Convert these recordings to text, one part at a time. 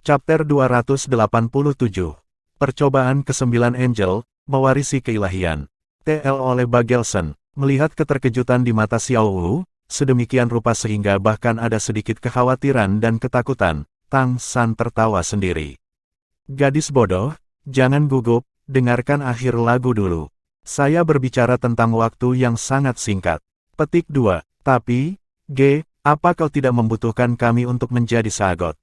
Chapter 287. Percobaan ke-9 Angel, mewarisi keilahian. TL oleh Bagelson, melihat keterkejutan di mata Xiao Wu, sedemikian rupa sehingga bahkan ada sedikit kekhawatiran dan ketakutan, Tang San tertawa sendiri. Gadis bodoh, jangan gugup, dengarkan akhir lagu dulu. Saya berbicara tentang waktu yang sangat singkat. Petik 2. Tapi, apa kau tidak membutuhkan kami untuk menjadi sahabat?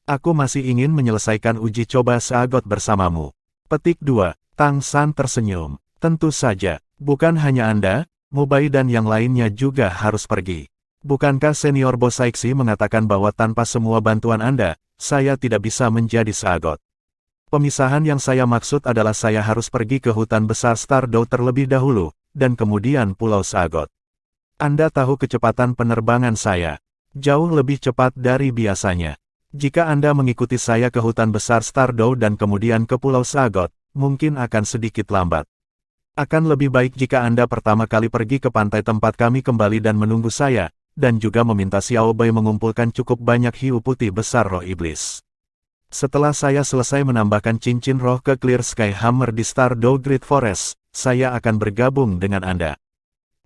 Aku masih ingin menyelesaikan uji coba sahabat bersamamu. Petik 2. Tang San tersenyum. Tentu saja, bukan hanya Anda, Mubai dan yang lainnya juga harus pergi. Bukankah senior bos Saixi mengatakan bahwa tanpa semua bantuan Anda, saya tidak bisa menjadi sahabat? Pemisahan yang saya maksud adalah saya harus pergi ke hutan besar Stardow terlebih dahulu, dan kemudian Pulau Sahabat. Anda tahu kecepatan penerbangan saya. Jauh lebih cepat dari biasanya. Jika Anda mengikuti saya ke hutan besar Stardow dan kemudian ke Pulau Sahabat, mungkin akan sedikit lambat. Akan lebih baik jika Anda pertama kali pergi ke pantai tempat kami kembali dan menunggu saya, dan juga meminta Xiao Bei mengumpulkan cukup banyak hiu putih besar roh iblis. Setelah saya selesai menambahkan cincin roh ke Clear Sky Hammer di Stardow Great Forest, saya akan bergabung dengan Anda.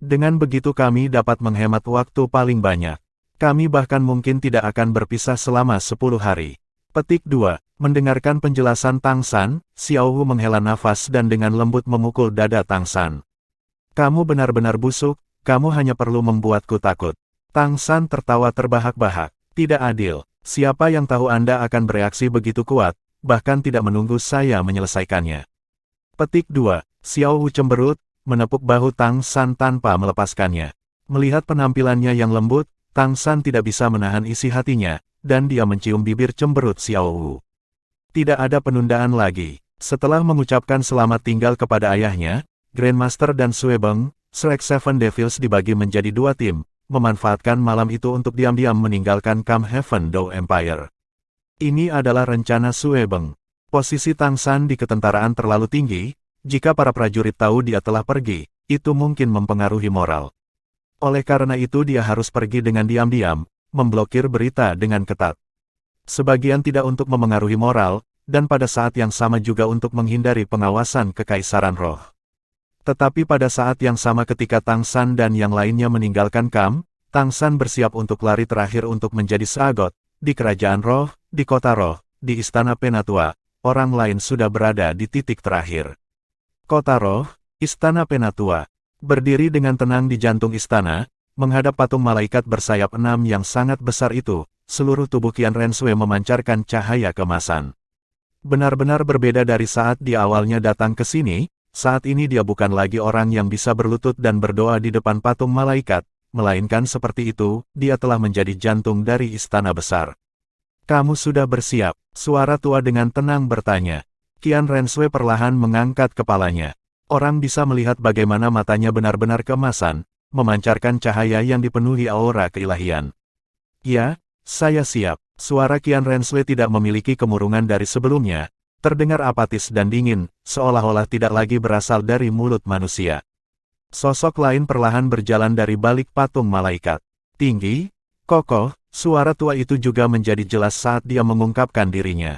Dengan begitu kami dapat menghemat waktu paling banyak. Kami bahkan mungkin tidak akan berpisah selama 10 hari. Petik 2. Mendengarkan penjelasan Tang San, Xiao Wu menghela nafas dan dengan lembut memukul dada Tang San. Kamu benar-benar busuk, kamu hanya perlu membuatku takut. Tang San tertawa terbahak-bahak. Tidak adil. Siapa yang tahu Anda akan bereaksi begitu kuat, bahkan tidak menunggu saya menyelesaikannya. Petik 2. Xiao Wu cemberut, menepuk bahu Tang San tanpa melepaskannya. Melihat penampilannya yang lembut, Tang San tidak bisa menahan isi hatinya, dan dia mencium bibir cemberut Xiao Wu. Tidak ada penundaan lagi. Setelah mengucapkan selamat tinggal kepada ayahnya, Grandmaster dan Suebeng, Shrek Seven Devils dibagi menjadi 2 tim, memanfaatkan malam itu untuk diam-diam meninggalkan Camp Heaven Dow Empire. Ini adalah rencana Suebeng. Posisi Tang San di ketentaraan terlalu tinggi, jika para prajurit tahu dia telah pergi, itu mungkin mempengaruhi moral. Oleh karena itu dia harus pergi dengan diam-diam, memblokir berita dengan ketat. Sebagian tidak untuk memengaruhi moral, dan pada saat yang sama juga untuk menghindari pengawasan Kekaisaran Roh. Tetapi pada saat yang sama ketika Tang San dan yang lainnya meninggalkan Camp, Tang San bersiap untuk lari terakhir untuk menjadi sahabat, di Kerajaan Roh, di Kota Roh, di Istana Penatua, orang lain sudah berada di titik terakhir. Kota Roh, Istana Penatua. Berdiri dengan tenang di jantung istana, menghadap patung malaikat bersayap 6 yang sangat besar itu, seluruh tubuh Qian Renshui memancarkan cahaya kemasan. Benar-benar berbeda dari saat dia awalnya datang ke sini, saat ini dia bukan lagi orang yang bisa berlutut dan berdoa di depan patung malaikat, melainkan seperti itu, dia telah menjadi jantung dari istana besar. Kamu sudah bersiap? Suara tua dengan tenang bertanya. Qian Renshui perlahan mengangkat kepalanya. Orang bisa melihat bagaimana matanya benar-benar keemasan, memancarkan cahaya yang dipenuhi aura keilahian. Ya, saya siap. Suara Qian Renshui tidak memiliki kemurungan dari sebelumnya, terdengar apatis dan dingin, seolah-olah tidak lagi berasal dari mulut manusia. Sosok lain perlahan berjalan dari balik patung malaikat. Tinggi, kokoh, suara tua itu juga menjadi jelas saat dia mengungkapkan dirinya.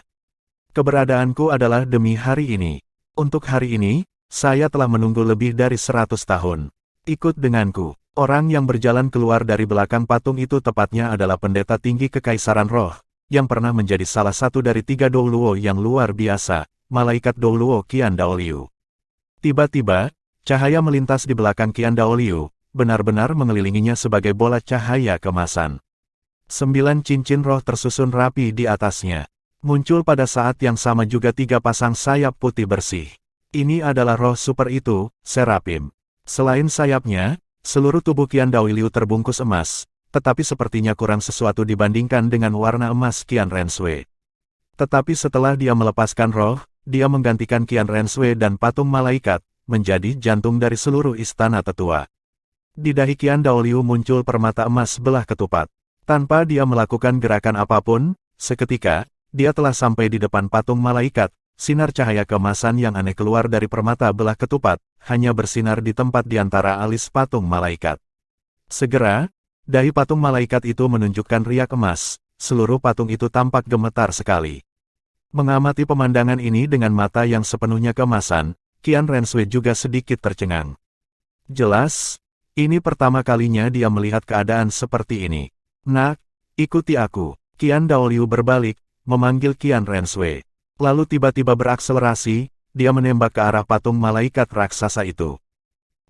Keberadaanku adalah demi hari ini. Untuk hari ini, saya telah menunggu lebih dari 100 tahun. Ikut denganku. Orang yang berjalan keluar dari belakang patung itu tepatnya adalah pendeta tinggi Kekaisaran Roh, yang pernah menjadi salah satu dari 3 Douluo yang luar biasa, Malaikat Douluo Qian Daoliu. Tiba-tiba, cahaya melintas di belakang Qian Daoliu, benar-benar mengelilinginya sebagai bola cahaya kemasan. 9 cincin roh tersusun rapi di atasnya. Muncul pada saat yang sama juga 3 pasang sayap putih bersih. Ini adalah roh super itu, Serapim. Selain sayapnya, seluruh tubuh Qian Daoliu terbungkus emas, tetapi sepertinya kurang sesuatu dibandingkan dengan warna emas Qian Renshui. Tetapi setelah dia melepaskan roh, dia menggantikan Qian Renshui dan patung malaikat, menjadi jantung dari seluruh istana tetua. Di dahi Qian Daoliu muncul permata emas belah ketupat. Tanpa dia melakukan gerakan apapun, seketika, dia telah sampai di depan patung malaikat. Sinar cahaya keemasan yang aneh keluar dari permata belah ketupat, hanya bersinar di tempat di antara alis patung malaikat. Segera, dahi patung malaikat itu menunjukkan riak emas, seluruh patung itu tampak gemetar sekali. Mengamati pemandangan ini dengan mata yang sepenuhnya keemasan, Qian Renshui juga sedikit tercengang. Jelas, ini pertama kalinya dia melihat keadaan seperti ini. Nak, ikuti aku. Qian Daoliu berbalik, memanggil Qian Renshui. Lalu tiba-tiba berakselerasi, dia menembak ke arah patung malaikat raksasa itu.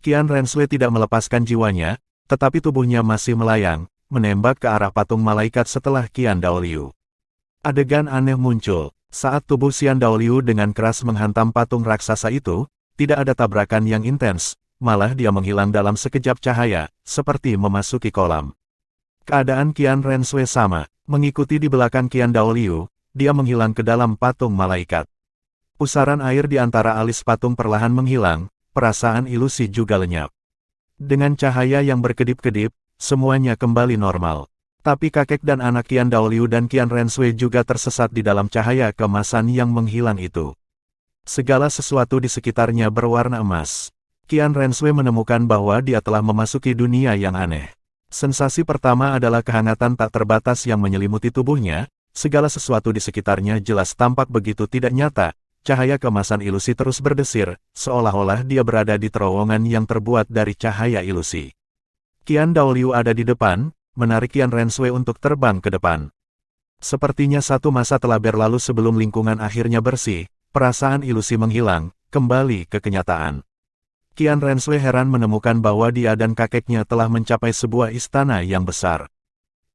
Qian Renshui tidak melepaskan jiwanya, tetapi tubuhnya masih melayang, menembak ke arah patung malaikat setelah Qian Daoliu. Adegan aneh muncul. Saat tubuh Qian Daoliu dengan keras menghantam patung raksasa itu, tidak ada tabrakan yang intens, malah dia menghilang dalam sekejap cahaya, seperti memasuki kolam. Keadaan Qian Renshui sama, mengikuti di belakang Qian Daoliu, dia menghilang ke dalam patung malaikat. Pusaran air di antara alis patung perlahan menghilang, perasaan ilusi juga lenyap. Dengan cahaya yang berkedip-kedip, semuanya kembali normal. Tapi kakek dan anak Qian Daoliu dan Qian Renshui juga tersesat di dalam cahaya keemasan yang menghilang itu. Segala sesuatu di sekitarnya berwarna emas. Qian Renshui menemukan bahwa dia telah memasuki dunia yang aneh. Sensasi pertama adalah kehangatan tak terbatas yang menyelimuti tubuhnya, segala sesuatu di sekitarnya jelas tampak begitu tidak nyata, cahaya keemasan ilusi terus berdesir, seolah-olah dia berada di terowongan yang terbuat dari cahaya ilusi. Qian Daoliu ada di depan, menarik Qian Renshui untuk terbang ke depan. Sepertinya satu masa telah berlalu sebelum lingkungan akhirnya bersih, perasaan ilusi menghilang, kembali ke kenyataan. Qian Renshui heran menemukan bahwa dia dan kakeknya telah mencapai sebuah istana yang besar.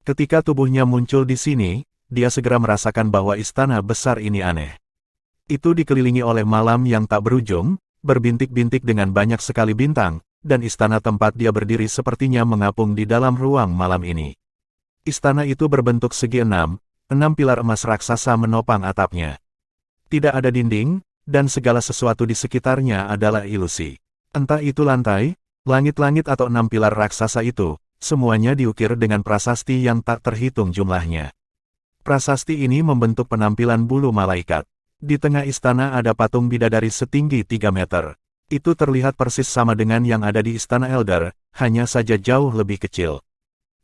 Ketika tubuhnya muncul di sini, dia segera merasakan bahwa istana besar ini aneh. Itu dikelilingi oleh malam yang tak berujung, berbintik-bintik dengan banyak sekali bintang, dan istana tempat dia berdiri sepertinya mengapung di dalam ruang malam ini. Istana itu berbentuk segi enam pilar emas raksasa menopang atapnya. Tidak ada dinding, dan segala sesuatu di sekitarnya adalah ilusi. Entah itu lantai, langit-langit atau 6 pilar raksasa itu, semuanya diukir dengan prasasti yang tak terhitung jumlahnya. Prasasti ini membentuk penampilan bulu malaikat. Di tengah istana ada patung bidadari setinggi 3 meter. Itu terlihat persis sama dengan yang ada di Istana Elder, hanya saja jauh lebih kecil.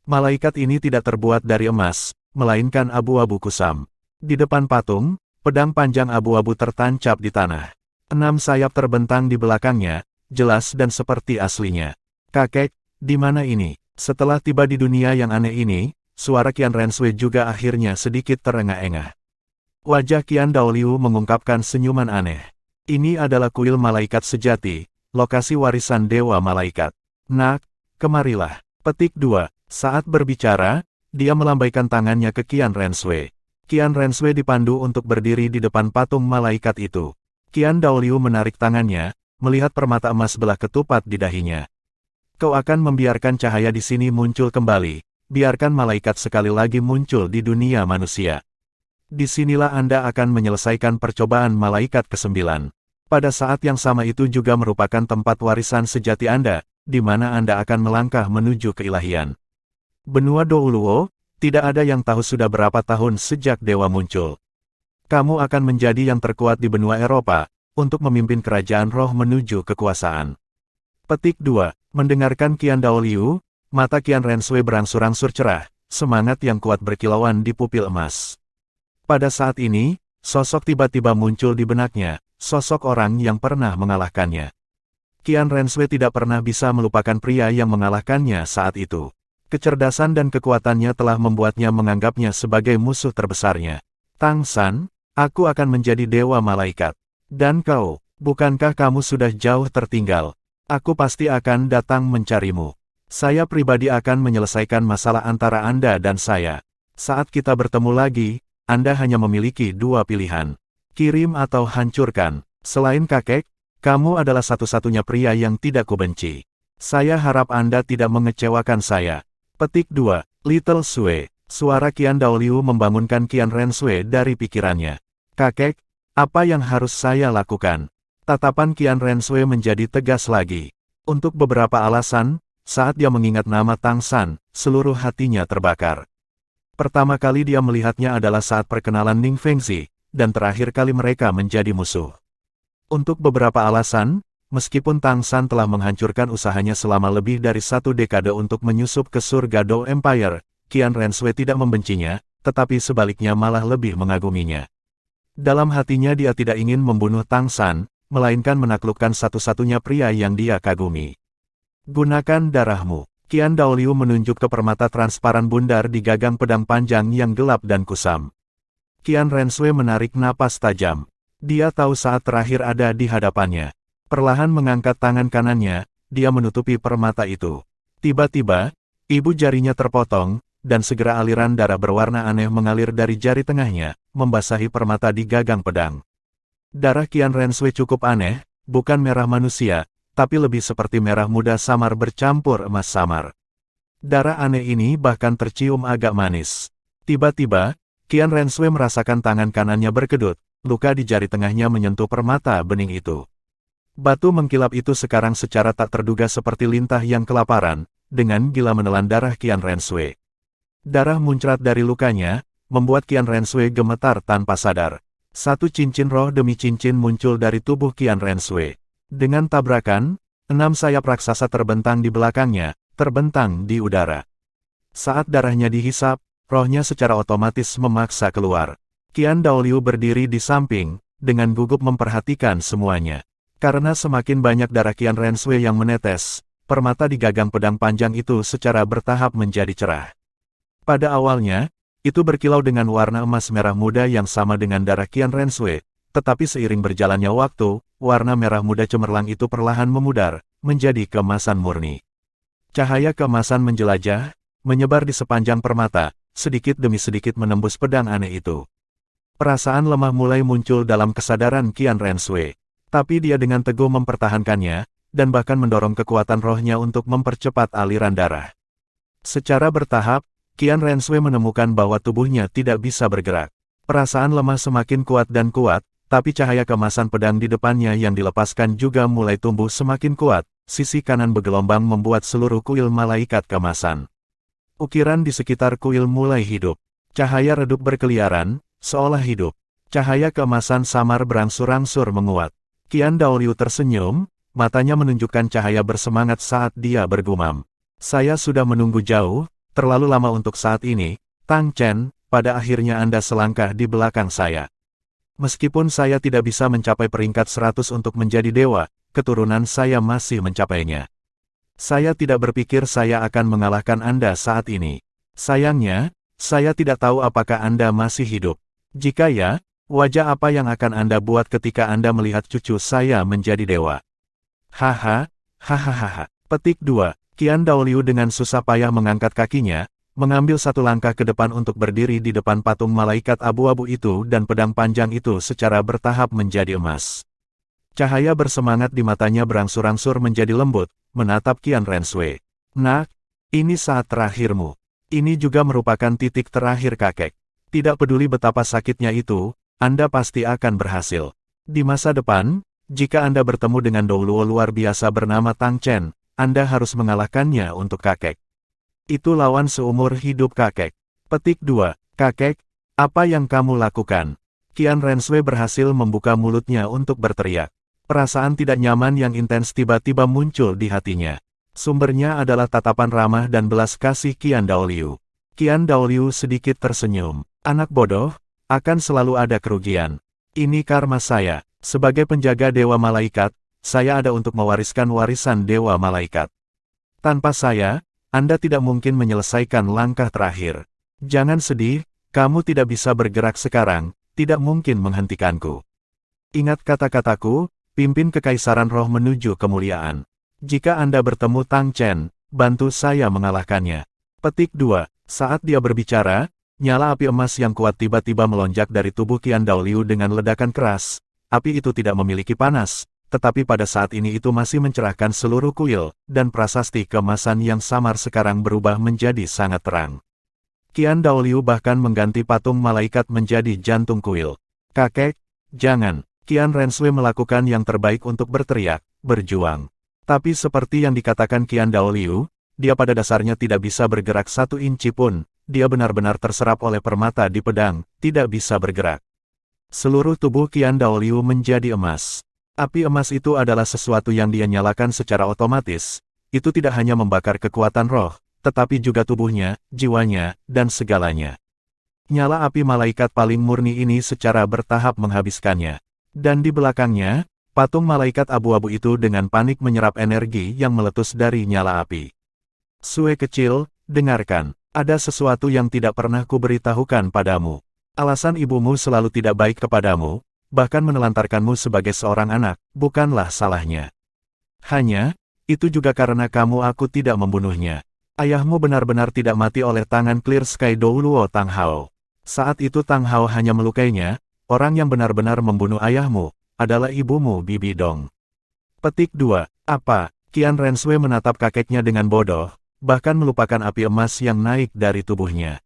Malaikat ini tidak terbuat dari emas, melainkan abu-abu kusam. Di depan patung, pedang panjang abu-abu tertancap di tanah. 6 sayap terbentang di belakangnya, jelas dan seperti aslinya. Kakek, di mana ini? Setelah tiba di dunia yang aneh ini, suara Qian Renshui juga akhirnya sedikit terengah-engah. Wajah Qian Daoliu mengungkapkan senyuman aneh. Ini adalah kuil malaikat sejati, lokasi warisan dewa malaikat. Nak, kemarilah. Petik 2. Saat berbicara, dia melambaikan tangannya ke Qian Renshui. Qian Renshui dipandu untuk berdiri di depan patung malaikat itu. Qian Daoliu menarik tangannya, melihat permata emas belah ketupat di dahinya. Kau akan membiarkan cahaya di sini muncul kembali, biarkan malaikat sekali lagi muncul di dunia manusia. Disinilah Anda akan menyelesaikan percobaan malaikat ke-9. Pada saat yang sama itu juga merupakan tempat warisan sejati Anda, di mana Anda akan melangkah menuju keilahian. Benua Douluo, tidak ada yang tahu sudah berapa tahun sejak dewa muncul. Kamu akan menjadi yang terkuat di benua Eropa, untuk memimpin kerajaan roh menuju kekuasaan. Petik 2. Mendengarkan Qian Daoliu, mata Qian Renshui berangsur-angsur cerah, semangat yang kuat berkilauan di pupil emas. Pada saat ini, sosok tiba-tiba muncul di benaknya, sosok orang yang pernah mengalahkannya. Qian Renshui tidak pernah bisa melupakan pria yang mengalahkannya saat itu. Kecerdasan dan kekuatannya telah membuatnya menganggapnya sebagai musuh terbesarnya. Tang San, aku akan menjadi dewa malaikat. Dan kau, bukankah kamu sudah jauh tertinggal? Aku pasti akan datang mencarimu. Saya pribadi akan menyelesaikan masalah antara Anda dan saya. Saat kita bertemu lagi, Anda hanya memiliki 2 pilihan. Kirim atau hancurkan. Selain kakek, kamu adalah satu-satunya pria yang tidak kubenci. Saya harap Anda tidak mengecewakan saya. Petik 2. Little Sue. Suara Qian Daoliu membangunkan Qian Renshui dari pikirannya. Kakek, apa yang harus saya lakukan? Tatapan Qian Renshui menjadi tegas lagi. Untuk beberapa alasan, saat dia mengingat nama Tang San, seluruh hatinya terbakar. Pertama kali dia melihatnya adalah saat perkenalan Ning Fengzi, dan terakhir kali mereka menjadi musuh. Untuk beberapa alasan, meskipun Tang San telah menghancurkan usahanya selama lebih dari 1 dekade untuk menyusup ke surga Dou Empire, Qian Renshui tidak membencinya, tetapi sebaliknya malah lebih mengaguminya. Dalam hatinya dia tidak ingin membunuh Tang San, melainkan menaklukkan satu-satunya pria yang dia kagumi. Gunakan darahmu. Qian Daoliu menunjuk ke permata transparan bundar di gagang pedang panjang yang gelap dan kusam. Qian Renshui menarik napas tajam. Dia tahu saat terakhir ada di hadapannya. Perlahan mengangkat tangan kanannya, dia menutupi permata itu. Tiba-tiba, ibu jarinya terpotong, dan segera aliran darah berwarna aneh mengalir dari jari tengahnya, membasahi permata di gagang pedang. Darah Qian Renshui cukup aneh, bukan merah manusia, tapi lebih seperti merah muda samar bercampur emas samar. Darah aneh ini bahkan tercium agak manis. Tiba-tiba, Qian Renshui merasakan tangan kanannya berkedut, luka di jari tengahnya menyentuh permata bening itu. Batu mengkilap itu sekarang secara tak terduga seperti lintah yang kelaparan, dengan gila menelan darah Qian Renshui. Darah muncrat dari lukanya, membuat Qian Renshui gemetar tanpa sadar. Satu cincin roh demi cincin muncul dari tubuh Qian Renshui. Dengan tabrakan, 6 sayap raksasa terbentang di belakangnya, terbentang di udara. Saat darahnya dihisap, rohnya secara otomatis memaksa keluar. Qian Daoliu berdiri di samping, dengan gugup memperhatikan semuanya. Karena semakin banyak darah Qian Renshui yang menetes, permata di gagang pedang panjang itu secara bertahap menjadi cerah. Pada awalnya, itu berkilau dengan warna emas merah muda yang sama dengan darah Qian Renshui, tetapi seiring berjalannya waktu, warna merah muda cemerlang itu perlahan memudar, menjadi keemasan murni. Cahaya keemasan menjelajah, menyebar di sepanjang permata, sedikit demi sedikit menembus pedang aneh itu. Perasaan lemah mulai muncul dalam kesadaran Qian Renshui, tapi dia dengan teguh mempertahankannya, dan bahkan mendorong kekuatan rohnya untuk mempercepat aliran darah. Secara bertahap, Qian Renshui menemukan bahwa tubuhnya tidak bisa bergerak. Perasaan lemah semakin kuat dan kuat, tapi cahaya keemasan pedang di depannya yang dilepaskan juga mulai tumbuh semakin kuat. Sisi kanan bergelombang membuat seluruh kuil malaikat keemasan. Ukiran di sekitar kuil mulai hidup. Cahaya redup berkeliaran, seolah hidup. Cahaya keemasan samar berangsur-angsur menguat. Qian Daoliu tersenyum, matanya menunjukkan cahaya bersemangat saat dia bergumam. Saya sudah menunggu jauh, terlalu lama untuk saat ini, Tang Chen, pada akhirnya Anda selangkah di belakang saya. Meskipun saya tidak bisa mencapai peringkat 100 untuk menjadi dewa, keturunan saya masih mencapainya. Saya tidak berpikir saya akan mengalahkan Anda saat ini. Sayangnya, saya tidak tahu apakah Anda masih hidup. Jika ya, wajah apa yang akan Anda buat ketika Anda melihat cucu saya menjadi dewa? Haha, hahaha. Petik 2. Qian Daoliu dengan susah payah mengangkat kakinya, mengambil satu langkah ke depan untuk berdiri di depan patung malaikat abu-abu itu dan pedang panjang itu secara bertahap menjadi emas. Cahaya bersemangat di matanya berangsur-angsur menjadi lembut, menatap Qian Renshui. Nak, ini saat terakhirmu. Ini juga merupakan titik terakhir kakek. Tidak peduli betapa sakitnya itu, Anda pasti akan berhasil. Di masa depan, jika Anda bertemu dengan Douluo luar biasa bernama Tang Chen, Anda harus mengalahkannya untuk kakek. Itu lawan seumur hidup kakek. Petik 2. Kakek, apa yang kamu lakukan? Qian Renshui berhasil membuka mulutnya untuk berteriak. Perasaan tidak nyaman yang intens tiba-tiba muncul di hatinya. Sumbernya adalah tatapan ramah dan belas kasih Qian Daoliu. Qian Daoliu sedikit tersenyum. Anak bodoh, akan selalu ada kerugian. Ini karma saya. Sebagai penjaga dewa malaikat, saya ada untuk mewariskan warisan dewa malaikat. Tanpa saya, Anda tidak mungkin menyelesaikan langkah terakhir. Jangan sedih, kamu tidak bisa bergerak sekarang, tidak mungkin menghentikanku. Ingat kata-kataku, pimpin kekaisaran roh menuju kemuliaan. Jika Anda bertemu Tang Chen, bantu saya mengalahkannya. Petik 2. Saat dia berbicara, nyala api emas yang kuat tiba-tiba melonjak dari tubuh Qian Daoliu dengan ledakan keras. Api itu tidak memiliki panas, tetapi pada saat ini itu masih mencerahkan seluruh kuil, dan prasasti keemasan yang samar sekarang berubah menjadi sangat terang. Qian Daoliu bahkan mengganti patung malaikat menjadi jantung kuil. Kakek, jangan. Qian Renshui melakukan yang terbaik untuk berteriak, berjuang. Tapi seperti yang dikatakan Qian Daoliu, dia pada dasarnya tidak bisa bergerak 1 inci pun, dia benar-benar terserap oleh permata di pedang, tidak bisa bergerak. Seluruh tubuh Qian Daoliu menjadi emas. Api emas itu adalah sesuatu yang dia nyalakan secara otomatis. Itu tidak hanya membakar kekuatan roh, tetapi juga tubuhnya, jiwanya, dan segalanya. Nyala api malaikat paling murni ini secara bertahap menghabiskannya. Dan di belakangnya, patung malaikat abu-abu itu dengan panik menyerap energi yang meletus dari nyala api. Sue kecil, dengarkan, ada sesuatu yang tidak pernah kuberitahukan padamu. Alasan ibumu selalu tidak baik kepadamu, bahkan menelantarkanmu sebagai seorang anak, bukanlah salahnya. Hanya, itu juga karena aku tidak membunuhnya. Ayahmu benar-benar tidak mati oleh tangan Clear Sky Douluo Tang Hao. Saat itu Tang Hao hanya melukainya, orang yang benar-benar membunuh ayahmu, adalah ibumu Bibi Dong. Petik 2. Apa? Qian Renshui menatap kakeknya dengan bodoh, bahkan melupakan api emas yang naik dari tubuhnya.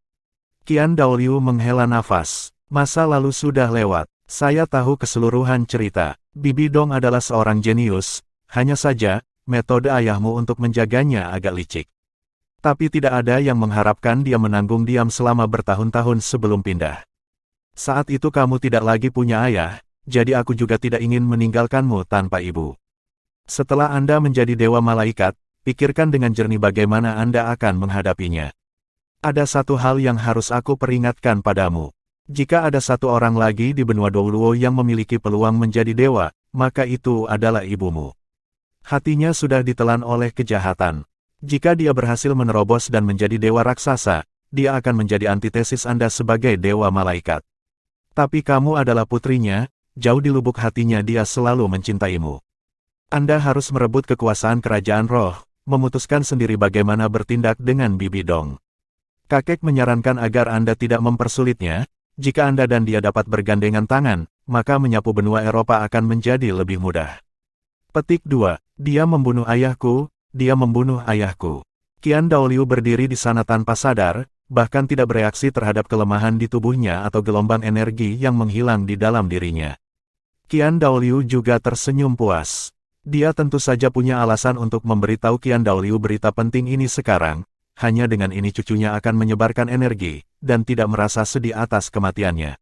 Qian Daoliu menghela nafas. Masa lalu sudah lewat. Saya tahu keseluruhan cerita. Bibi Dong adalah seorang jenius, hanya saja, metode ayahmu untuk menjaganya agak licik. Tapi tidak ada yang mengharapkan dia menanggung diam selama bertahun-tahun sebelum pindah. Saat itu kamu tidak lagi punya ayah, jadi aku juga tidak ingin meninggalkanmu tanpa ibu. Setelah Anda menjadi dewa malaikat, pikirkan dengan jernih bagaimana Anda akan menghadapinya. Ada satu hal yang harus aku peringatkan padamu. Jika ada satu orang lagi di benua Douluo yang memiliki peluang menjadi dewa, maka itu adalah ibumu. Hatinya sudah ditelan oleh kejahatan. Jika dia berhasil menerobos dan menjadi dewa raksasa, dia akan menjadi antitesis Anda sebagai dewa malaikat. Tapi kamu adalah putrinya, jauh di lubuk hatinya dia selalu mencintaimu. Anda harus merebut kekuasaan kerajaan roh, memutuskan sendiri bagaimana bertindak dengan Bibi Dong. Kakek menyarankan agar Anda tidak mempersulitnya, jika Anda dan dia dapat bergandengan tangan, maka menyapu benua Eropa akan menjadi lebih mudah. Petik 2. Dia membunuh ayahku. Dia membunuh ayahku. Qian Daoliu berdiri di sana tanpa sadar, bahkan tidak bereaksi terhadap kelemahan di tubuhnya atau gelombang energi yang menghilang di dalam dirinya. Qian Daoliu juga tersenyum puas. Dia tentu saja punya alasan untuk memberitahu Qian Daoliu berita penting ini sekarang, hanya dengan ini cucunya akan menyebarkan energi, dan tidak merasa sedih atas kematiannya.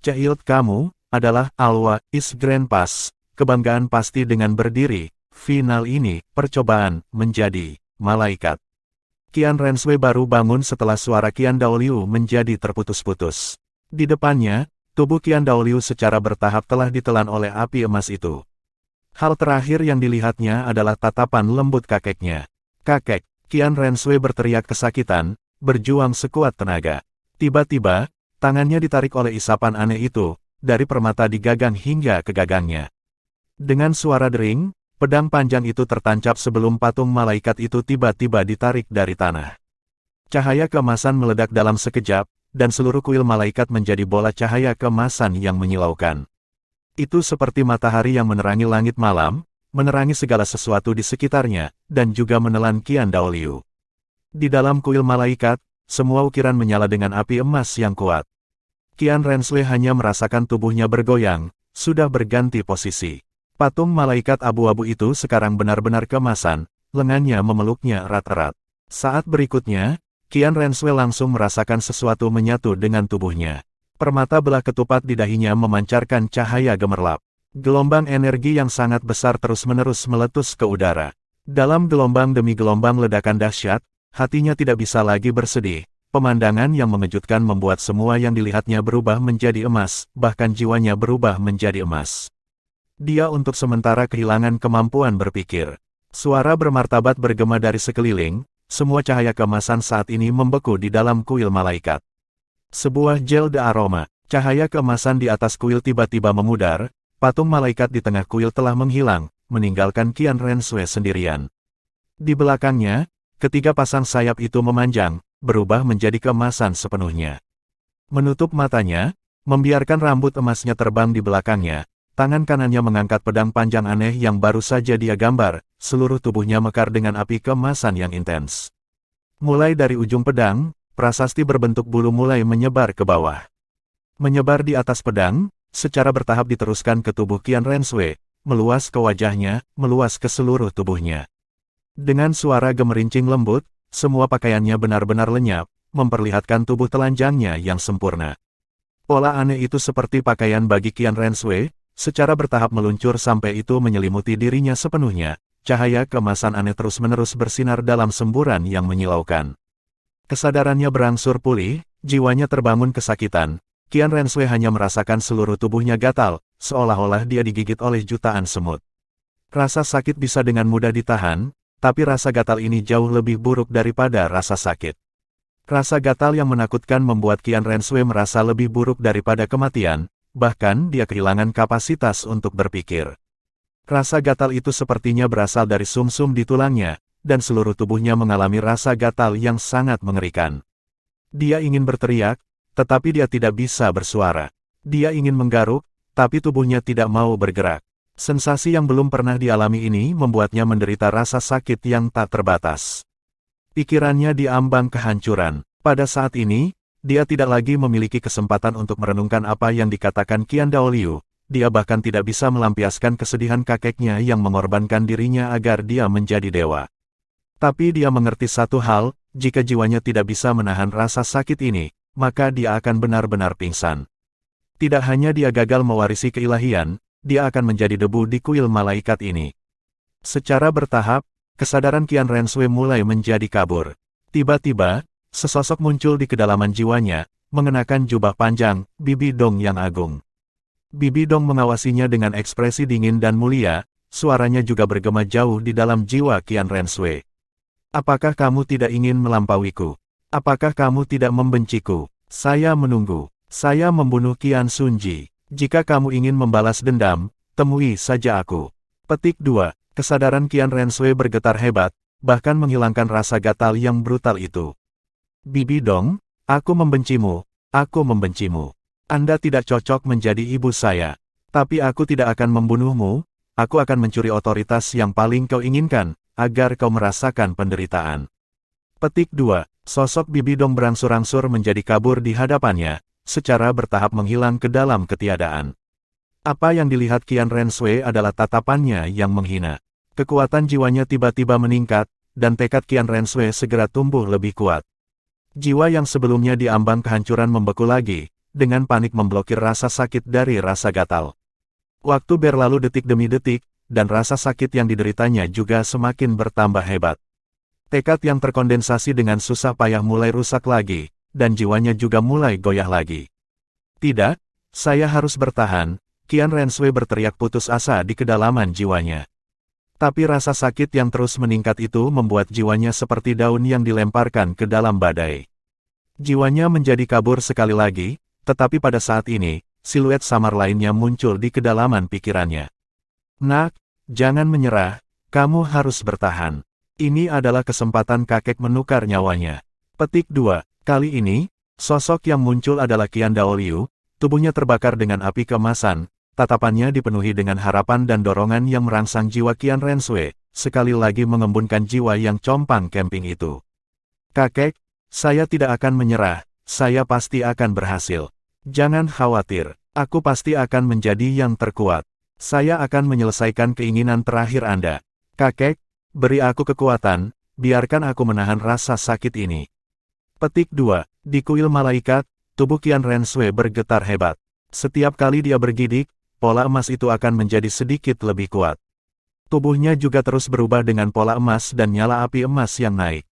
Child kamu, adalah Alwa is Grandpa's, kebanggaan pasti dengan berdiri. Final ini, percobaan, menjadi malaikat. Qian Renshui baru bangun setelah suara Qian Daoliu menjadi terputus-putus. Di depannya, tubuh Qian Daoliu secara bertahap telah ditelan oleh api emas itu. Hal terakhir yang dilihatnya adalah tatapan lembut kakeknya. Kakek, Qian Renshui berteriak kesakitan, berjuang sekuat tenaga. Tiba-tiba, tangannya ditarik oleh isapan aneh itu, dari permata digagang hingga ke gagangnya. Dengan suara dering, pedang panjang itu tertancap sebelum patung malaikat itu tiba-tiba ditarik dari tanah. Cahaya keemasan meledak dalam sekejap, dan seluruh kuil malaikat menjadi bola cahaya keemasan yang menyilaukan. Itu seperti matahari yang menerangi langit malam, menerangi segala sesuatu di sekitarnya, dan juga menelan Qian Daoliu. Di dalam kuil malaikat, semua ukiran menyala dengan api emas yang kuat. Qian Renshui hanya merasakan tubuhnya bergoyang, sudah berganti posisi. Patung malaikat abu-abu itu sekarang benar-benar keemasan, lengannya memeluknya erat-erat. Saat berikutnya, Qian Renshui langsung merasakan sesuatu menyatu dengan tubuhnya. Permata belah ketupat di dahinya memancarkan cahaya gemerlap. Gelombang energi yang sangat besar terus-menerus meletus ke udara. Dalam gelombang demi gelombang ledakan dahsyat, hatinya tidak bisa lagi bersedih. Pemandangan yang mengejutkan membuat semua yang dilihatnya berubah menjadi emas, bahkan jiwanya berubah menjadi emas. Dia untuk sementara kehilangan kemampuan berpikir. Suara bermartabat bergema dari sekeliling, semua cahaya keemasan saat ini membeku di dalam kuil malaikat. Sebuah gel de aroma, cahaya keemasan di atas kuil tiba-tiba memudar, patung malaikat di tengah kuil telah menghilang, meninggalkan Qian Renshui sendirian. Di belakangnya, ketiga pasang sayap itu memanjang, berubah menjadi keemasan sepenuhnya. Menutup matanya, membiarkan rambut emasnya terbang di belakangnya, tangan kanannya mengangkat pedang panjang aneh yang baru saja dia gambar, seluruh tubuhnya mekar dengan api keemasan yang intens. Mulai dari ujung pedang, prasasti berbentuk bulu mulai menyebar ke bawah. Menyebar di atas pedang, secara bertahap diteruskan ke tubuh Qian Renshui, meluas ke wajahnya, meluas ke seluruh tubuhnya. Dengan suara gemerincing lembut, semua pakaiannya benar-benar lenyap, memperlihatkan tubuh telanjangnya yang sempurna. Pola aneh itu seperti pakaian bagi Qian Renshui, secara bertahap meluncur sampai itu menyelimuti dirinya sepenuhnya, cahaya keemasan aneh terus-menerus bersinar dalam semburan yang menyilaukan. Kesadarannya berangsur pulih, jiwanya terbangun kesakitan. Qian Renshui hanya merasakan seluruh tubuhnya gatal, seolah-olah dia digigit oleh jutaan semut. Rasa sakit bisa dengan mudah ditahan, tapi rasa gatal ini jauh lebih buruk daripada rasa sakit. Rasa gatal yang menakutkan membuat Qian Renshui merasa lebih buruk daripada kematian, bahkan dia kehilangan kapasitas untuk berpikir. Rasa gatal itu sepertinya berasal dari sumsum di tulangnya, dan seluruh tubuhnya mengalami rasa gatal yang sangat mengerikan. Dia ingin berteriak, tetapi dia tidak bisa bersuara. Dia ingin menggaruk, tapi tubuhnya tidak mau bergerak. Sensasi yang belum pernah dialami ini membuatnya menderita rasa sakit yang tak terbatas. Pikirannya diambang kehancuran. Pada saat ini, dia tidak lagi memiliki kesempatan untuk merenungkan apa yang dikatakan Qian Daoliu. Dia bahkan tidak bisa melampiaskan kesedihan kakeknya yang mengorbankan dirinya agar dia menjadi dewa. Tapi dia mengerti satu hal, jika jiwanya tidak bisa menahan rasa sakit ini, maka dia akan benar-benar pingsan. Tidak hanya dia gagal mewarisi keilahian, dia akan menjadi debu di kuil malaikat ini. Secara bertahap, kesadaran Qian Renshui mulai menjadi kabur. Tiba-tiba, sesosok muncul di kedalaman jiwanya, mengenakan jubah panjang, Bibi Dong yang agung. Bibi Dong mengawasinya dengan ekspresi dingin dan mulia, suaranya juga bergema jauh di dalam jiwa Qian Renshui. Apakah kamu tidak ingin melampauiku? Apakah kamu tidak membenciku? Saya menunggu. Saya membunuh Qian Sunji. Jika kamu ingin membalas dendam, temui saja aku. Petik 2. Kesadaran Qian Renshui bergetar hebat, bahkan menghilangkan rasa gatal yang brutal itu. Bibi Dong, aku membencimu. Aku membencimu. Anda tidak cocok menjadi ibu saya. Tapi aku tidak akan membunuhmu, aku akan mencuri otoritas yang paling kau inginkan, agar kau merasakan penderitaan. Petik 2. Sosok Bibi Dong berangsur-angsur menjadi kabur di hadapannya, secara bertahap menghilang ke dalam ketiadaan. Apa yang dilihat Qian Renshui adalah tatapannya yang menghina. Kekuatan jiwanya tiba-tiba meningkat, dan tekad Qian Renshui segera tumbuh lebih kuat. Jiwa yang sebelumnya diambang kehancuran membeku lagi, dengan panik memblokir rasa sakit dari rasa gatal. Waktu berlalu detik demi detik, dan rasa sakit yang dideritanya juga semakin bertambah hebat. Tekad yang terkondensasi dengan susah payah mulai rusak lagi, dan jiwanya juga mulai goyah lagi. Tidak, saya harus bertahan, Qian Renshui berteriak putus asa di kedalaman jiwanya. Tapi rasa sakit yang terus meningkat itu membuat jiwanya seperti daun yang dilemparkan ke dalam badai. Jiwanya menjadi kabur sekali lagi, tetapi pada saat ini, siluet samar lainnya muncul di kedalaman pikirannya. Nak, jangan menyerah, kamu harus bertahan. Ini adalah kesempatan kakek menukar nyawanya. Petik 2. Kali ini, sosok yang muncul adalah Qian Daoliu, tubuhnya terbakar dengan api keemasan, tatapannya dipenuhi dengan harapan dan dorongan yang merangsang jiwa Qian Renshui, sekali lagi mengembunkan jiwa yang compang camping itu. Kakek, saya tidak akan menyerah, saya pasti akan berhasil. Jangan khawatir, aku pasti akan menjadi yang terkuat. Saya akan menyelesaikan keinginan terakhir Anda. Kakek, beri aku kekuatan, biarkan aku menahan rasa sakit ini. Petik 2. Di kuil malaikat, tubuh Qian Renshui bergetar hebat. Setiap kali dia bergidik, pola emas itu akan menjadi sedikit lebih kuat. Tubuhnya juga terus berubah dengan pola emas dan nyala api emas yang naik.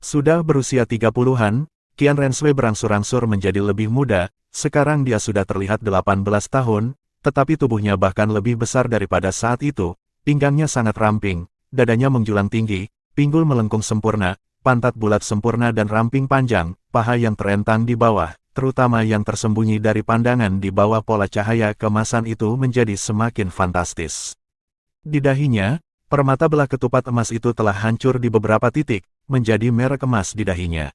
Sudah berusia 30-an, Qian Renshui berangsur-angsur menjadi lebih muda. Sekarang dia sudah terlihat 18 tahun, tetapi tubuhnya bahkan lebih besar daripada saat itu, pinggangnya sangat ramping, dadanya menjulang tinggi, pinggul melengkung sempurna, pantat bulat sempurna dan ramping panjang, paha yang terentang di bawah, terutama yang tersembunyi dari pandangan di bawah pola cahaya keemasan itu menjadi semakin fantastis. Di dahinya, permata belah ketupat emas itu telah hancur di beberapa titik, menjadi merek emas di dahinya.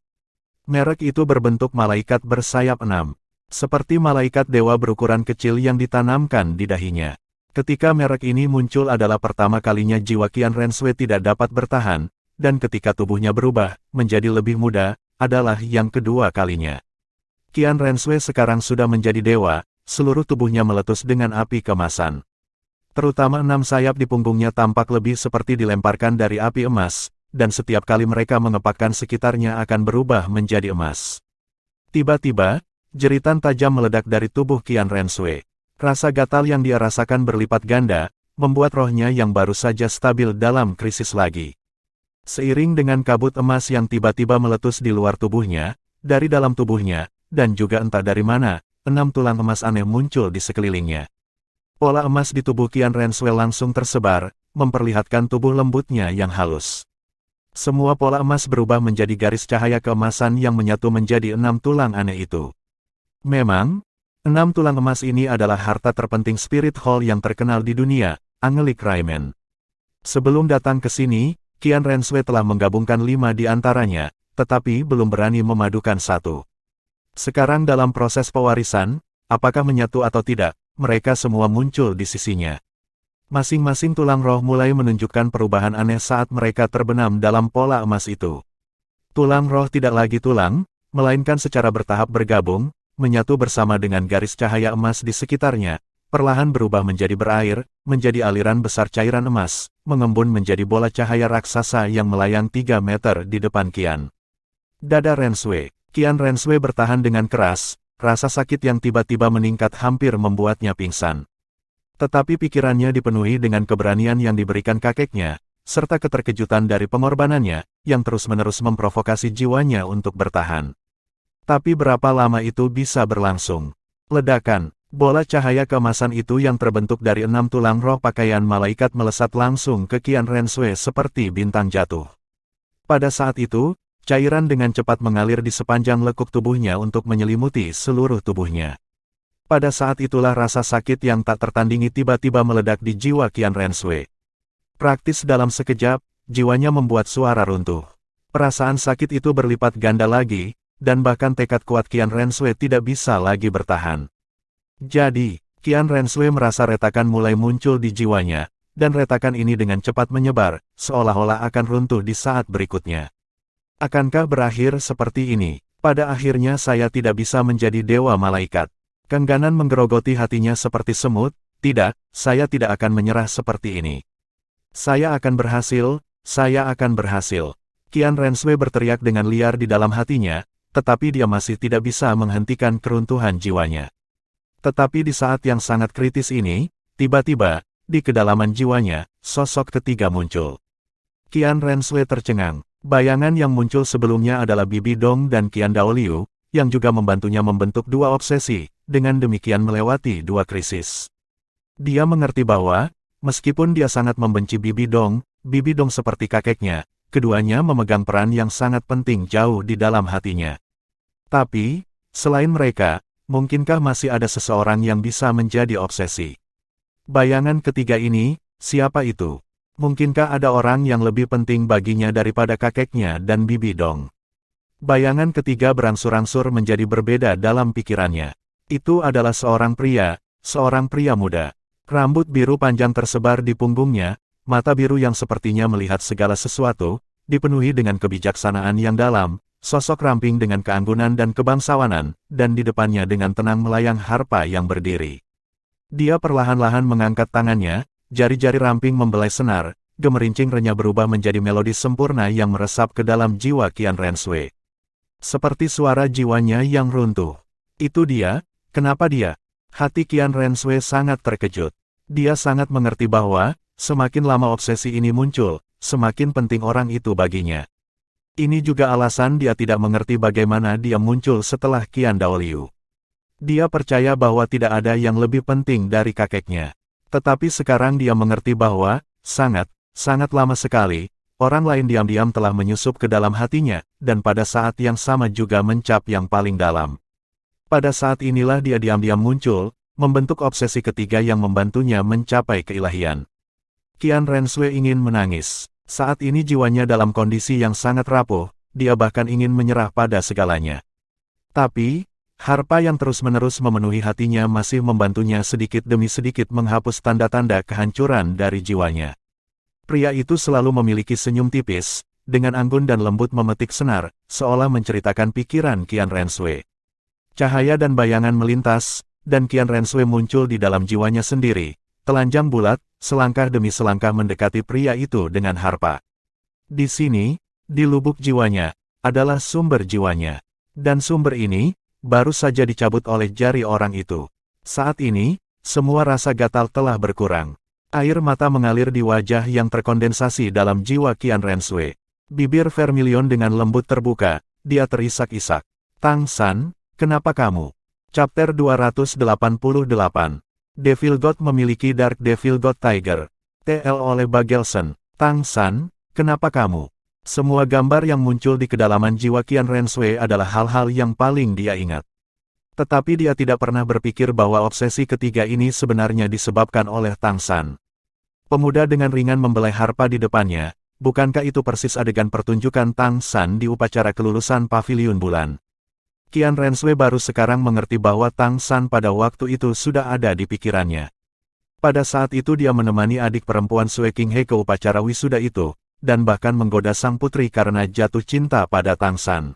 Merek itu berbentuk malaikat bersayap 6. Seperti malaikat dewa berukuran kecil yang ditanamkan di dahinya. Ketika merek ini muncul adalah pertama kalinya jiwa Qian Renshui tidak dapat bertahan, dan ketika tubuhnya berubah menjadi lebih muda, adalah yang kedua kalinya. Qian Renshui sekarang sudah menjadi dewa, seluruh tubuhnya meletus dengan api keemasan. Terutama 6 sayap di punggungnya tampak lebih seperti dilemparkan dari api emas, dan setiap kali mereka mengepakkan sekitarnya akan berubah menjadi emas. Tiba-tiba, jeritan tajam meledak dari tubuh Qian Renshui. Rasa gatal yang dia rasakan berlipat ganda, membuat rohnya yang baru saja stabil dalam krisis lagi. Seiring dengan kabut emas yang tiba-tiba meletus di luar tubuhnya, dari dalam tubuhnya, dan juga entah dari mana, 6 tulang emas aneh muncul di sekelilingnya. Pola emas di tubuh Qian Renshui langsung tersebar, memperlihatkan tubuh lembutnya yang halus. Semua pola emas berubah menjadi garis cahaya keemasan yang menyatu menjadi 6 tulang aneh itu. Memang, 6 tulang emas ini adalah harta terpenting Spirit Hall yang terkenal di dunia, Angelic Rayman. Sebelum datang ke sini, Qian Renshui telah menggabungkan 5 di antaranya, tetapi belum berani memadukan satu. Sekarang dalam proses pewarisan, apakah menyatu atau tidak, mereka semua muncul di sisinya. Masing-masing tulang roh mulai menunjukkan perubahan aneh saat mereka terbenam dalam pola emas itu. Tulang roh tidak lagi tulang, melainkan secara bertahap bergabung, menyatu bersama dengan garis cahaya emas di sekitarnya, perlahan berubah menjadi berair, menjadi aliran besar cairan emas, mengembun menjadi bola cahaya raksasa yang melayang 3 meter di depan Qian. Dada Renshui. Qian Renshui bertahan dengan keras, rasa sakit yang tiba-tiba meningkat hampir membuatnya pingsan. Tetapi pikirannya dipenuhi dengan keberanian yang diberikan kakeknya, serta keterkejutan dari pengorbanannya, yang terus-menerus memprovokasi jiwanya untuk bertahan. Tapi berapa lama itu bisa berlangsung? Ledakan, bola cahaya keemasan itu yang terbentuk dari 6 tulang roh pakaian malaikat melesat langsung ke Qian Renshui seperti bintang jatuh. Pada saat itu, cairan dengan cepat mengalir di sepanjang lekuk tubuhnya untuk menyelimuti seluruh tubuhnya. Pada saat itulah rasa sakit yang tak tertandingi tiba-tiba meledak di jiwa Qian Renshui. Praktis dalam sekejap, jiwanya membuat suara runtuh. Perasaan sakit itu berlipat ganda lagi, dan bahkan tekad kuat Qian Renshui tidak bisa lagi bertahan. Jadi, Qian Renshui merasa retakan mulai muncul di jiwanya, dan retakan ini dengan cepat menyebar, seolah-olah akan runtuh di saat berikutnya. Akankah berakhir seperti ini? Pada akhirnya saya tidak bisa menjadi dewa malaikat. Kengganan menggerogoti hatinya seperti semut. Tidak, saya tidak akan menyerah seperti ini. Saya akan berhasil, saya akan berhasil. Qian Renshui berteriak dengan liar di dalam hatinya, tetapi dia masih tidak bisa menghentikan keruntuhan jiwanya. Tetapi di saat yang sangat kritis ini, tiba-tiba, di kedalaman jiwanya, sosok ketiga muncul. Qian Renshui tercengang. Bayangan yang muncul sebelumnya adalah Bibi Dong dan Qian Daoliu, yang juga membantunya membentuk 2 obsesi, dengan demikian melewati 2 krisis. Dia mengerti bahwa, meskipun dia sangat membenci Bibi Dong seperti kakeknya, keduanya memegang peran yang sangat penting jauh di dalam hatinya. Tapi, selain mereka, mungkinkah masih ada seseorang yang bisa menjadi obsesi? Bayangan ketiga ini, siapa itu? Mungkinkah ada orang yang lebih penting baginya daripada kakeknya dan Bibi Dong? Bayangan ketiga berangsur-angsur menjadi berbeda dalam pikirannya. Itu adalah seorang pria muda. Rambut biru panjang tersebar di punggungnya, mata biru yang sepertinya melihat segala sesuatu, dipenuhi dengan kebijaksanaan yang dalam, sosok ramping dengan keanggunan dan kebangsawanan, dan di depannya dengan tenang melayang harpa yang berdiri. Dia perlahan-lahan mengangkat tangannya, jari-jari ramping membelai senar, gemerincing renyah berubah menjadi melodi sempurna yang meresap ke dalam jiwa Qian Renshui. Seperti suara jiwanya yang runtuh. Itu dia. Kenapa dia? Hati Qian Renshui sangat terkejut. Dia sangat mengerti bahwa, semakin lama obsesi ini muncul, semakin penting orang itu baginya. Ini juga alasan dia tidak mengerti bagaimana dia muncul setelah Qian Daoliu. Dia percaya bahwa tidak ada yang lebih penting dari kakeknya. Tetapi sekarang dia mengerti bahwa, sangat lama sekali, orang lain diam-diam telah menyusup ke dalam hatinya, dan pada saat yang sama juga mencap yang paling dalam. Pada saat inilah dia diam-diam muncul, membentuk obsesi ketiga yang membantunya mencapai keilahian. Qian Renshui ingin menangis. Saat ini jiwanya dalam kondisi yang sangat rapuh, dia bahkan ingin menyerah pada segalanya. Tapi, harpa yang terus-menerus memenuhi hatinya masih membantunya sedikit demi sedikit menghapus tanda-tanda kehancuran dari jiwanya. Pria itu selalu memiliki senyum tipis, dengan anggun dan lembut memetik senar, seolah menceritakan pikiran Qian Renshui. Cahaya dan bayangan melintas, dan Qian Renshui muncul di dalam jiwanya sendiri, telanjang bulat, selangkah demi selangkah mendekati pria itu dengan harpa. Di sini, di lubuk jiwanya, adalah sumber jiwanya. Dan sumber ini, baru saja dicabut oleh jari orang itu. Saat ini, semua rasa gatal telah berkurang. Air mata mengalir di wajah yang terkondensasi dalam jiwa Qian Renshui. Bibir Vermilion dengan lembut terbuka, dia terisak-isak. Tang San, kenapa kamu? Chapter 288. Devil God memiliki Dark Devil God Tiger. TL oleh Bagelson. Tang San, kenapa kamu? Semua gambar yang muncul di kedalaman jiwa Qian Renshui adalah hal-hal yang paling dia ingat. Tetapi dia tidak pernah berpikir bahwa obsesi ketiga ini sebenarnya disebabkan oleh Tang San. Pemuda dengan ringan membelai harpa di depannya. Bukankah itu persis adegan pertunjukan Tang San di upacara kelulusan Paviliun Bulan? Qian Renshui baru sekarang mengerti bahwa Tang San pada waktu itu sudah ada di pikirannya. Pada saat itu dia menemani adik perempuan Sue Qinghe ke upacara wisuda itu, dan bahkan menggoda sang putri karena jatuh cinta pada Tang San.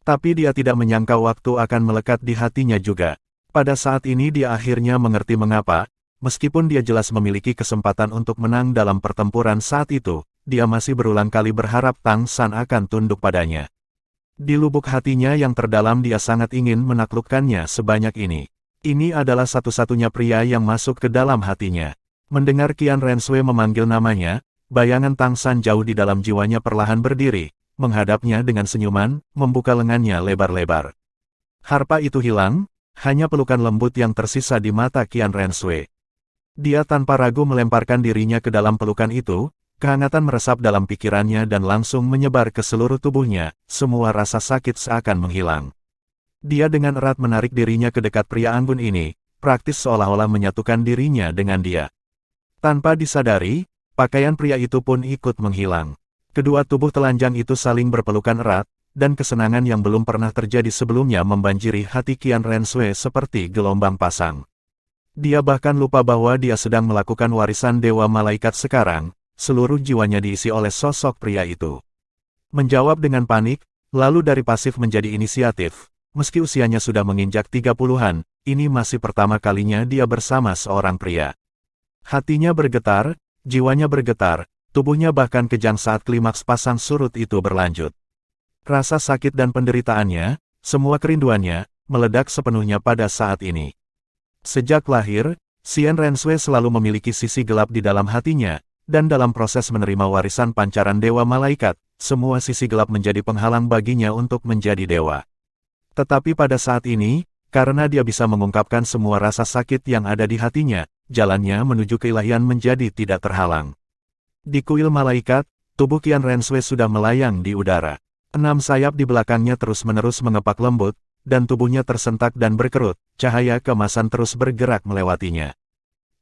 Tapi dia tidak menyangka waktu akan melekat di hatinya juga. Pada saat ini dia akhirnya mengerti mengapa, meskipun dia jelas memiliki kesempatan untuk menang dalam pertempuran saat itu, dia masih berulang kali berharap Tang San akan tunduk padanya. Di lubuk hatinya yang terdalam dia sangat ingin menaklukkannya sebanyak ini. Ini adalah satu-satunya pria yang masuk ke dalam hatinya. Mendengar Qian Renshui memanggil namanya, bayangan Tang San jauh di dalam jiwanya perlahan berdiri, menghadapnya dengan senyuman, membuka lengannya lebar-lebar. Harpa itu hilang, hanya pelukan lembut yang tersisa di mata Qian Renshui. Dia tanpa ragu melemparkan dirinya ke dalam pelukan itu. Kehangatan meresap dalam pikirannya dan langsung menyebar ke seluruh tubuhnya, semua rasa sakit seakan menghilang. Dia dengan erat menarik dirinya ke dekat pria anggun ini, praktis seolah-olah menyatukan dirinya dengan dia. Tanpa disadari, pakaian pria itu pun ikut menghilang. Kedua tubuh telanjang itu saling berpelukan erat, dan kesenangan yang belum pernah terjadi sebelumnya membanjiri hati Qian Renshui seperti gelombang pasang. Dia bahkan lupa bahwa dia sedang melakukan warisan Dewa Malaikat sekarang. Seluruh jiwanya diisi oleh sosok pria itu. Menjawab dengan panik, lalu dari pasif menjadi inisiatif. Meski usianya sudah menginjak 30-an, ini masih pertama kalinya dia bersama seorang pria. Hatinya bergetar, jiwanya bergetar, tubuhnya bahkan kejang saat klimaks pasang surut itu berlanjut. Rasa sakit dan penderitaannya, semua kerinduannya, meledak sepenuhnya pada saat ini. Sejak lahir, Qian Renshui selalu memiliki sisi gelap di dalam hatinya. Dan dalam proses menerima warisan pancaran Dewa Malaikat, semua sisi gelap menjadi penghalang baginya untuk menjadi dewa. Tetapi pada saat ini, karena dia bisa mengungkapkan semua rasa sakit yang ada di hatinya, jalannya menuju keilahian menjadi tidak terhalang. Di kuil malaikat, tubuh Qian Renshui sudah melayang di udara. 6 sayap di belakangnya terus-menerus mengepak lembut, dan tubuhnya tersentak dan berkerut, cahaya keemasan terus bergerak melewatinya.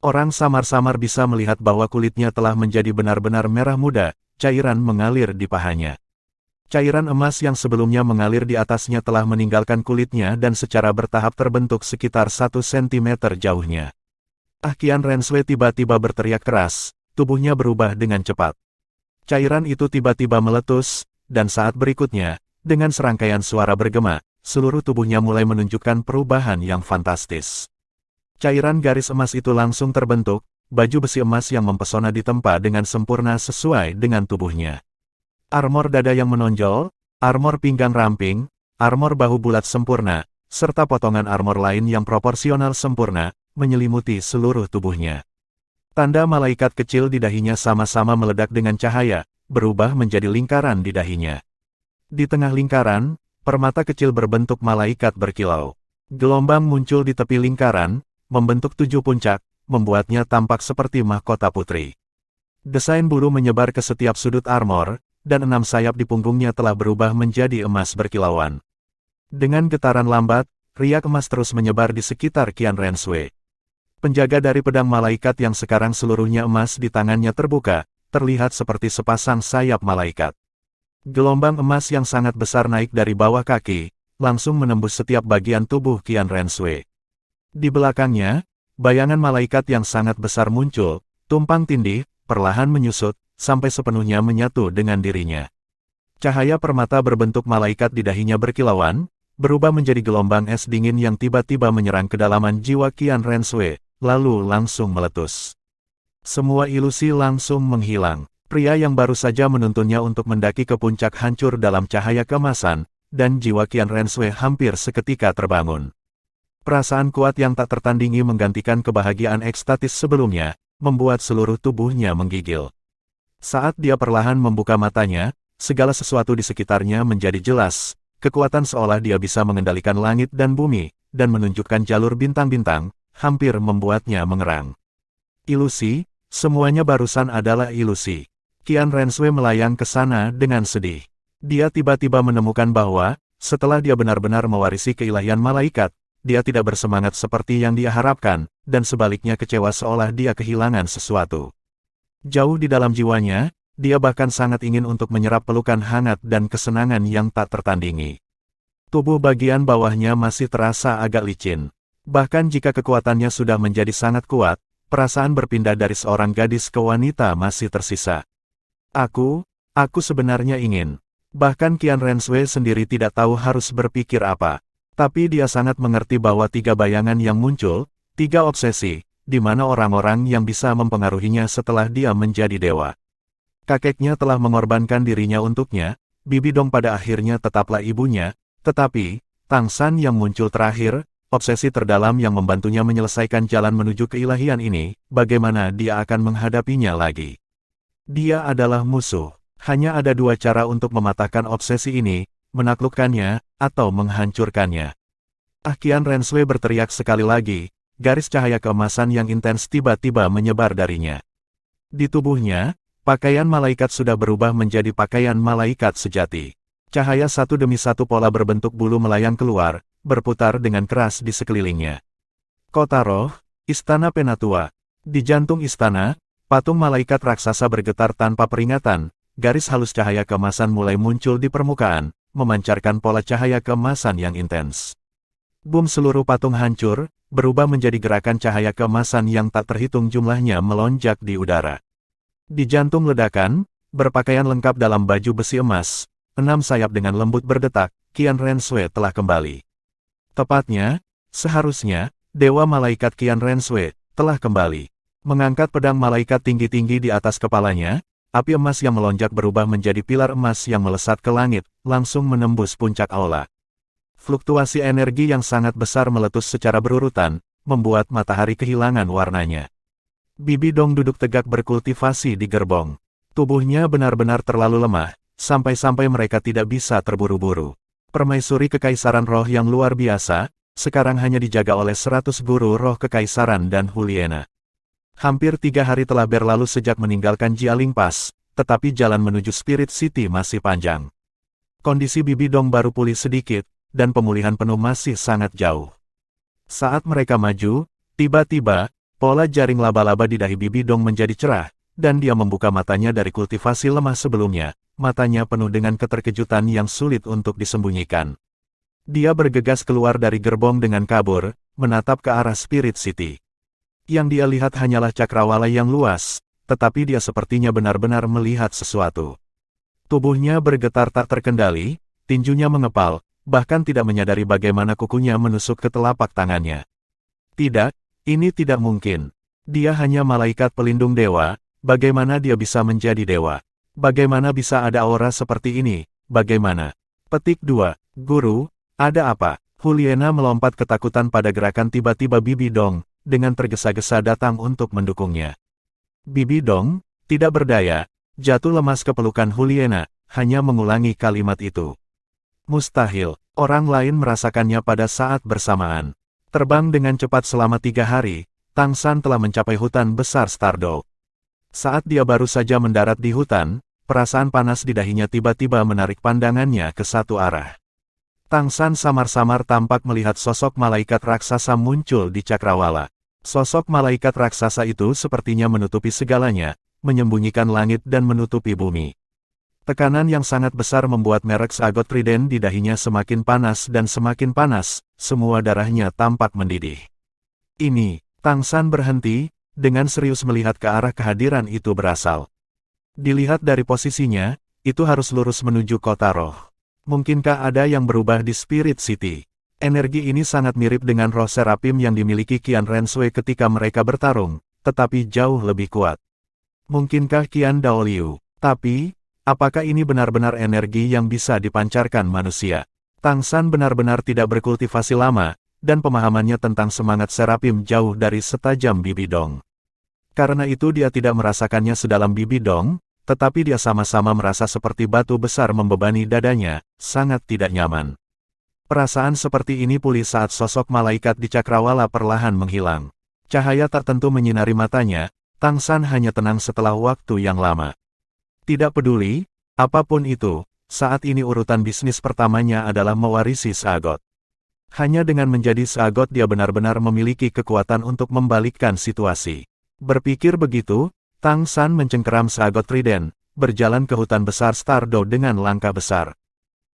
Orang samar-samar bisa melihat bahwa kulitnya telah menjadi benar-benar merah muda, cairan mengalir di pahanya. Cairan emas yang sebelumnya mengalir di atasnya telah meninggalkan kulitnya dan secara bertahap terbentuk sekitar 1 cm jauhnya. Qian Renshui tiba-tiba berteriak keras, tubuhnya berubah dengan cepat. Cairan itu tiba-tiba meletus, dan saat berikutnya, dengan serangkaian suara bergema, seluruh tubuhnya mulai menunjukkan perubahan yang fantastis. Cairan garis emas itu langsung terbentuk, baju besi emas yang mempesona ditempa dengan sempurna sesuai dengan tubuhnya. Armor dada yang menonjol, armor pinggang ramping, armor bahu bulat sempurna, serta potongan armor lain yang proporsional sempurna, menyelimuti seluruh tubuhnya. Tanda malaikat kecil di dahinya sama-sama meledak dengan cahaya, berubah menjadi lingkaran di dahinya. Di tengah lingkaran, permata kecil berbentuk malaikat berkilau. Gelombang muncul di tepi lingkaran, membentuk 7 puncak, membuatnya tampak seperti mahkota putri. Desain bulu menyebar ke setiap sudut armor, dan 6 sayap di punggungnya telah berubah menjadi emas berkilauan. Dengan getaran lambat, riak emas terus menyebar di sekitar Qian Renshui. Penjaga dari pedang malaikat yang sekarang seluruhnya emas di tangannya terbuka, terlihat seperti sepasang sayap malaikat. Gelombang emas yang sangat besar naik dari bawah kaki, langsung menembus setiap bagian tubuh Qian Renshui. Di belakangnya, bayangan malaikat yang sangat besar muncul, tumpang tindih, perlahan menyusut, sampai sepenuhnya menyatu dengan dirinya. Cahaya permata berbentuk malaikat di dahinya berkilauan, berubah menjadi gelombang es dingin yang tiba-tiba menyerang kedalaman jiwa Qian Renshui, lalu langsung meletus. Semua ilusi langsung menghilang. Pria yang baru saja menuntunnya untuk mendaki ke puncak hancur dalam cahaya keemasan, dan jiwa Qian Renshui hampir seketika terbangun. Perasaan kuat yang tak tertandingi menggantikan kebahagiaan ekstatis sebelumnya, membuat seluruh tubuhnya menggigil. Saat dia perlahan membuka matanya, segala sesuatu di sekitarnya menjadi jelas, kekuatan seolah dia bisa mengendalikan langit dan bumi, dan menunjukkan jalur bintang-bintang, hampir membuatnya mengerang. Ilusi, semuanya barusan adalah ilusi. Qian Renshui melayang ke sana dengan sedih. Dia tiba-tiba menemukan bahwa, setelah dia benar-benar mewarisi keilahian malaikat, dia tidak bersemangat seperti yang dia harapkan, dan sebaliknya kecewa seolah dia kehilangan sesuatu. Jauh di dalam jiwanya, dia bahkan sangat ingin untuk menyerap pelukan hangat dan kesenangan yang tak tertandingi. Tubuh bagian bawahnya masih terasa agak licin. Bahkan jika kekuatannya sudah menjadi sangat kuat, perasaan berpindah dari seorang gadis ke wanita masih tersisa. Aku sebenarnya ingin. Bahkan Qian Renshui sendiri tidak tahu harus berpikir apa. Tapi dia sangat mengerti bahwa 3 bayangan yang muncul, 3 obsesi, di mana orang-orang yang bisa mempengaruhinya setelah dia menjadi dewa. Kakeknya telah mengorbankan dirinya untuknya, Bibi Dong pada akhirnya tetaplah ibunya, tetapi, Tang San yang muncul terakhir, obsesi terdalam yang membantunya menyelesaikan jalan menuju keilahian ini, bagaimana dia akan menghadapinya lagi? Dia adalah musuh. Hanya ada 2 cara untuk mematahkan obsesi ini, menaklukkannya, atau menghancurkannya. Qian Renshui berteriak sekali lagi, garis cahaya keemasan yang intens tiba-tiba menyebar darinya. Di tubuhnya, pakaian malaikat sudah berubah menjadi pakaian malaikat sejati. Cahaya satu demi satu pola berbentuk bulu melayang keluar, berputar dengan keras di sekelilingnya. Kota Roh, Istana Penatua. Di jantung istana, patung malaikat raksasa bergetar tanpa peringatan, garis halus cahaya keemasan mulai muncul di permukaan, memancarkan pola cahaya keemasan yang intens. Boom, seluruh patung hancur, berubah menjadi gerakan cahaya keemasan yang tak terhitung jumlahnya melonjak di udara. Di jantung ledakan, berpakaian lengkap dalam baju besi emas, 6 sayap dengan lembut berdetak, Qian Renshui telah kembali. Tepatnya, seharusnya, Dewa Malaikat Qian Renshui telah kembali. Mengangkat pedang malaikat tinggi-tinggi di atas kepalanya, api emas yang melonjak berubah menjadi pilar emas yang melesat ke langit, langsung menembus puncak aula. Fluktuasi energi yang sangat besar meletus secara berurutan, membuat matahari kehilangan warnanya. Bibi Dong duduk tegak berkultivasi di gerbong. Tubuhnya benar-benar terlalu lemah, sampai-sampai mereka tidak bisa terburu-buru. Permaisuri Kekaisaran Roh yang luar biasa, sekarang hanya dijaga oleh 100 guru roh Kekaisaran dan Huliena. Hampir 3 hari telah berlalu sejak meninggalkan Jialing Pass, tetapi jalan menuju Spirit City masih panjang. Kondisi Bibi Dong baru pulih sedikit, dan pemulihan penuh masih sangat jauh. Saat mereka maju, tiba-tiba, pola jaring laba-laba di dahi Bibi Dong menjadi cerah, dan dia membuka matanya dari kultivasi lemah sebelumnya, matanya penuh dengan keterkejutan yang sulit untuk disembunyikan. Dia bergegas keluar dari gerbong dengan kabur, menatap ke arah Spirit City. Yang dia lihat hanyalah cakrawala yang luas, tetapi dia sepertinya benar-benar melihat sesuatu. Tubuhnya bergetar tak terkendali, tinjunya mengepal, bahkan tidak menyadari bagaimana kukunya menusuk ke telapak tangannya. Tidak, ini tidak mungkin. Dia hanya malaikat pelindung dewa, bagaimana dia bisa menjadi dewa? Bagaimana bisa ada aura seperti ini? Bagaimana? Petik 2. Guru, ada apa? Huliena melompat ketakutan pada gerakan tiba-tiba Bibi Dong, dengan tergesa-gesa datang untuk mendukungnya. Bibi Dong, tidak berdaya, jatuh lemas ke pelukan Huliena, hanya mengulangi kalimat itu. Mustahil, orang lain merasakannya pada saat bersamaan. Terbang dengan cepat selama 3 hari, Tang San telah mencapai hutan besar Stardow. Saat dia baru saja mendarat di hutan, perasaan panas di dahinya tiba-tiba menarik pandangannya ke satu arah. Tang San samar-samar tampak melihat sosok malaikat raksasa muncul di cakrawala. Sosok malaikat raksasa itu sepertinya menutupi segalanya, menyembunyikan langit dan menutupi bumi. Tekanan yang sangat besar membuat merek Sagot Trident di dahinya semakin panas dan semakin panas, semua darahnya tampak mendidih. Ini, Tang San berhenti, dengan serius melihat ke arah kehadiran itu berasal. Dilihat dari posisinya, itu harus lurus menuju kota roh. Mungkinkah ada yang berubah di Spirit City? Energi ini sangat mirip dengan roh Serapim yang dimiliki Qian Renshui ketika mereka bertarung, tetapi jauh lebih kuat. Mungkinkah Qian Daoliu? Tapi, apakah ini benar-benar energi yang bisa dipancarkan manusia? Tang San benar-benar tidak berkultivasi lama, dan pemahamannya tentang semangat Serapim jauh dari setajam Bibi Dong. Karena itu dia tidak merasakannya sedalam Bibi Dong, tetapi dia sama-sama merasa seperti batu besar membebani dadanya, sangat tidak nyaman. Perasaan seperti ini pulih saat sosok malaikat di cakrawala perlahan menghilang. Cahaya tak tentu menyinari matanya, Tang San hanya tenang setelah waktu yang lama. Tidak peduli, apapun itu, saat ini urutan bisnis pertamanya adalah mewarisi Sagot. Hanya dengan menjadi Sagot dia benar-benar memiliki kekuatan untuk membalikkan situasi. Berpikir begitu, Tang San mencengkeram Sagot Trident, berjalan ke hutan besar Stardo dengan langkah besar.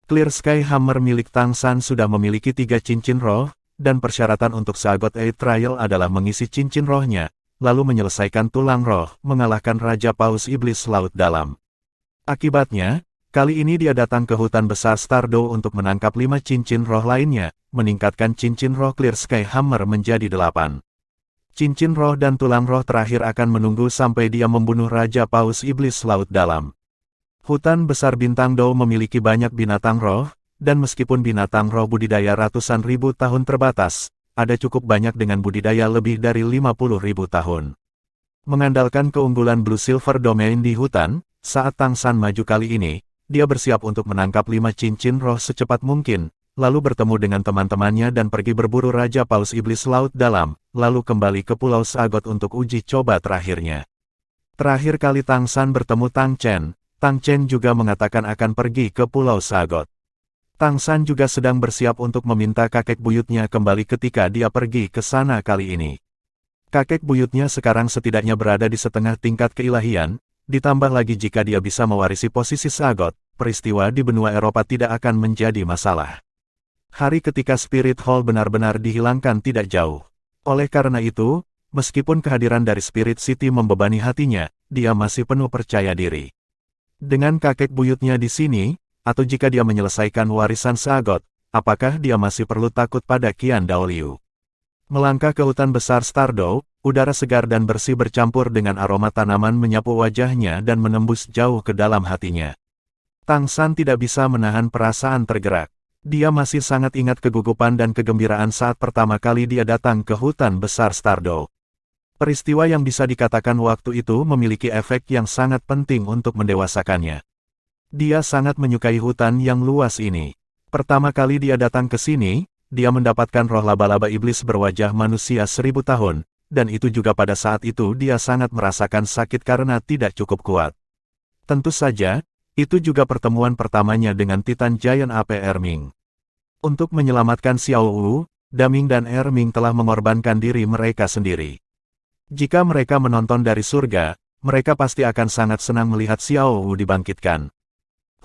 Clear Sky Hammer milik Tang San sudah memiliki 3 cincin roh, dan persyaratan untuk Sagot Eight Trial adalah mengisi cincin rohnya, lalu menyelesaikan tulang roh, mengalahkan Raja Paus Iblis Laut Dalam. Akibatnya, kali ini dia datang ke hutan besar Stardo untuk menangkap 5 cincin roh lainnya, meningkatkan cincin roh Clear Sky Hammer menjadi 8. Cincin roh dan tulang roh terakhir akan menunggu sampai dia membunuh Raja Paus Iblis Laut Dalam. Hutan besar Bintang Dao memiliki banyak binatang roh, dan meskipun binatang roh budidaya ratusan ribu tahun terbatas, ada cukup banyak dengan budidaya lebih dari 50.000 tahun. Mengandalkan keunggulan Blue Silver Domain di hutan, saat Tang San maju kali ini, dia bersiap untuk menangkap 5 cincin roh secepat mungkin, lalu bertemu dengan teman-temannya dan pergi berburu Raja Paus Iblis Laut Dalam, lalu kembali ke Pulau Sagot untuk uji coba terakhirnya. Terakhir kali Tang San bertemu Tang Chen juga mengatakan akan pergi ke Pulau Sagot. Tang San juga sedang bersiap untuk meminta kakek buyutnya kembali ketika dia pergi ke sana kali ini. Kakek buyutnya sekarang setidaknya berada di setengah tingkat keilahian, ditambah lagi jika dia bisa mewarisi posisi Sagot, peristiwa di benua Eropa tidak akan menjadi masalah. Hari ketika Spirit Hall benar-benar dihilangkan tidak jauh. Oleh karena itu, meskipun kehadiran dari Spirit City membebani hatinya, dia masih penuh percaya diri. Dengan kakek buyutnya di sini, atau jika dia menyelesaikan warisan Sagot, apakah dia masih perlu takut pada Qian Daoliu? Melangkah ke hutan besar Stardo, udara segar dan bersih bercampur dengan aroma tanaman menyapu wajahnya dan menembus jauh ke dalam hatinya. Tang San tidak bisa menahan perasaan tergerak. Dia masih sangat ingat kegugupan dan kegembiraan saat pertama kali dia datang ke hutan besar Stardo. Peristiwa yang bisa dikatakan waktu itu memiliki efek yang sangat penting untuk mendewasakannya. Dia sangat menyukai hutan yang luas ini. Pertama kali dia datang ke sini, dia mendapatkan roh laba-laba iblis berwajah manusia 1000 tahun, dan itu juga pada saat itu dia sangat merasakan sakit karena tidak cukup kuat. Tentu saja, itu juga pertemuan pertamanya dengan Titan Giant Ape Erming. Untuk menyelamatkan Xiao Wu, Daming dan Erming telah mengorbankan diri mereka sendiri. Jika mereka menonton dari surga, mereka pasti akan sangat senang melihat Xiao Wu dibangkitkan.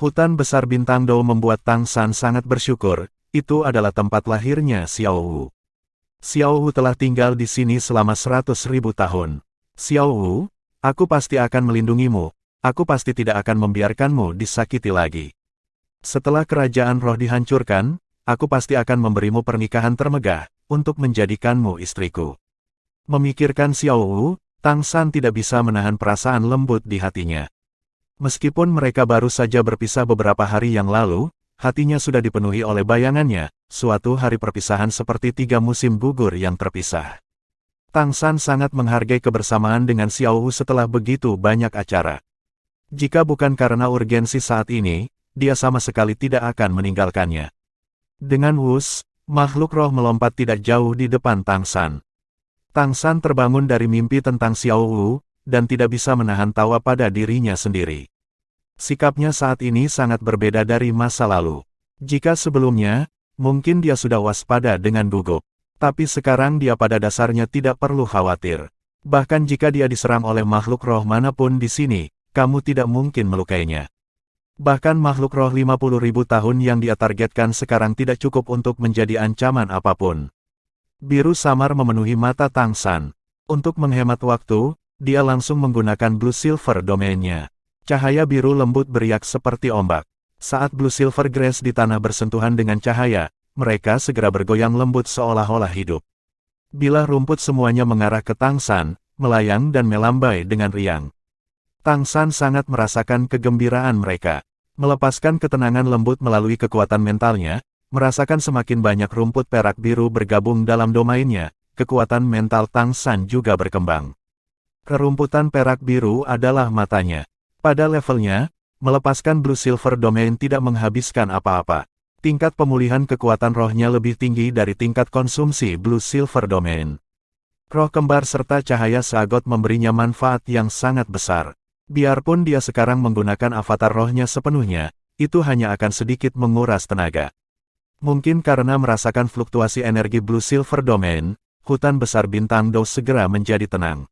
Hutan besar Bintang Dao membuat Tang San sangat bersyukur, itu adalah tempat lahirnya Xiao Wu. Xiao Wu telah tinggal di sini selama 100.000 tahun. Xiao Wu, aku pasti akan melindungimu, aku pasti tidak akan membiarkanmu disakiti lagi. Setelah kerajaan roh dihancurkan, aku pasti akan memberimu pernikahan termegah, untuk menjadikanmu istriku. Memikirkan Xiao Wu, Tang San tidak bisa menahan perasaan lembut di hatinya. Meskipun mereka baru saja berpisah beberapa hari yang lalu, hatinya sudah dipenuhi oleh bayangannya, suatu hari perpisahan seperti 3 musim gugur yang terpisah. Tang San sangat menghargai kebersamaan dengan Xiao Wu setelah begitu banyak acara. Jika bukan karena urgensi saat ini, dia sama sekali tidak akan meninggalkannya. Dengan wus, makhluk roh melompat tidak jauh di depan Tang San. Tang San terbangun dari mimpi tentang Xiao Wu, dan tidak bisa menahan tawa pada dirinya sendiri. Sikapnya saat ini sangat berbeda dari masa lalu. Jika sebelumnya, mungkin dia sudah waspada dengan gugup. Tapi sekarang dia pada dasarnya tidak perlu khawatir. Bahkan jika dia diserang oleh makhluk roh manapun di sini, kamu tidak mungkin melukainya. Bahkan makhluk roh 50.000 tahun yang dia targetkan sekarang tidak cukup untuk menjadi ancaman apapun. Biru samar memenuhi mata Tang San. Untuk menghemat waktu, dia langsung menggunakan Blue Silver Domain-nya. Cahaya biru lembut beriak seperti ombak. Saat Blue Silver Grace di tanah bersentuhan dengan cahaya, mereka segera bergoyang lembut seolah-olah hidup. Bilah rumput semuanya mengarah ke Tang San, melayang dan melambai dengan riang. Tang San sangat merasakan kegembiraan mereka. Melepaskan ketenangan lembut melalui kekuatan mentalnya, merasakan semakin banyak rumput perak biru bergabung dalam domainnya, kekuatan mental Tang San juga berkembang. Kerumputan perak biru adalah matanya. Pada levelnya, melepaskan Blue Silver Domain tidak menghabiskan apa-apa. Tingkat pemulihan kekuatan rohnya lebih tinggi dari tingkat konsumsi Blue Silver Domain. Roh kembar serta cahaya seagot memberinya manfaat yang sangat besar. Biarpun dia sekarang menggunakan avatar rohnya sepenuhnya, itu hanya akan sedikit menguras tenaga. Mungkin karena merasakan fluktuasi energi Blue Silver Domain, hutan besar bintang Do segera menjadi tenang.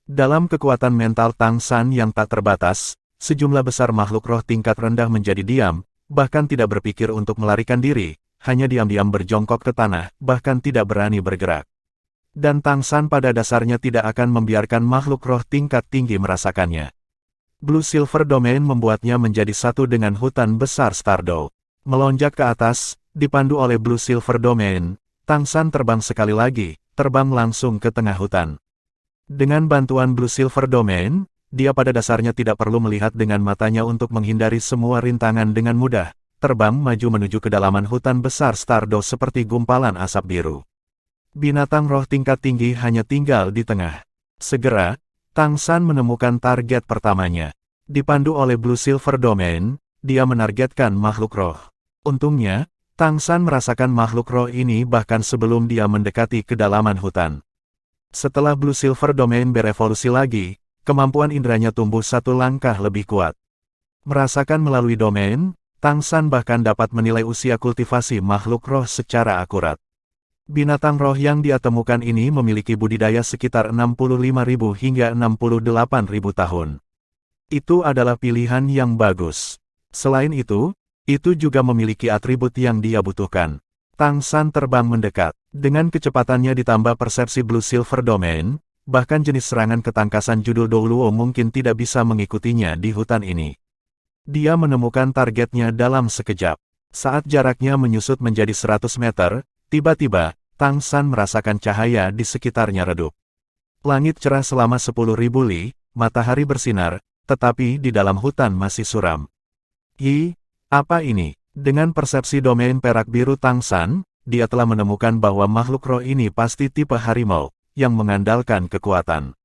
Dalam kekuatan mental Tang San yang tak terbatas, sejumlah besar makhluk roh tingkat rendah menjadi diam, bahkan tidak berpikir untuk melarikan diri, hanya diam-diam berjongkok ke tanah, bahkan tidak berani bergerak. Dan Tang San pada dasarnya tidak akan membiarkan makhluk roh tingkat tinggi merasakannya. Blue Silver Domain membuatnya menjadi satu dengan hutan besar Stardow. Melonjak ke atas, dipandu oleh Blue Silver Domain, Tang San terbang sekali lagi, terbang langsung ke tengah hutan. Dengan bantuan Blue Silver Domain, dia pada dasarnya tidak perlu melihat dengan matanya untuk menghindari semua rintangan dengan mudah, terbang maju menuju kedalaman hutan besar Stardow seperti gumpalan asap biru. Binatang roh tingkat tinggi hanya tinggal di tengah. Segera, Tang San menemukan target pertamanya. Dipandu oleh Blue Silver Domain, dia menargetkan makhluk roh. Untungnya, Tang San merasakan makhluk roh ini bahkan sebelum dia mendekati kedalaman hutan. Setelah Blue Silver Domain berevolusi lagi, kemampuan indranya tumbuh satu langkah lebih kuat. Merasakan melalui domain, Tang San bahkan dapat menilai usia kultivasi makhluk roh secara akurat. Binatang roh yang dia temukan ini memiliki budidaya sekitar 65.000 hingga 68.000 tahun. Itu adalah pilihan yang bagus. Selain itu juga memiliki atribut yang dia butuhkan. Tang San terbang mendekat. Dengan kecepatannya ditambah persepsi Blue Silver Domain, bahkan jenis serangan ketangkasan judul Douluo mungkin tidak bisa mengikutinya di hutan ini. Dia menemukan targetnya dalam sekejap. Saat jaraknya menyusut menjadi 100 meter, tiba-tiba, Tang San merasakan cahaya di sekitarnya redup. Langit cerah selama 10.000 li, matahari bersinar, tetapi di dalam hutan masih suram. Apa ini? Dengan persepsi domain perak biru Tang San, dia telah menemukan bahwa makhluk roh ini pasti tipe harimau, yang mengandalkan kekuatan.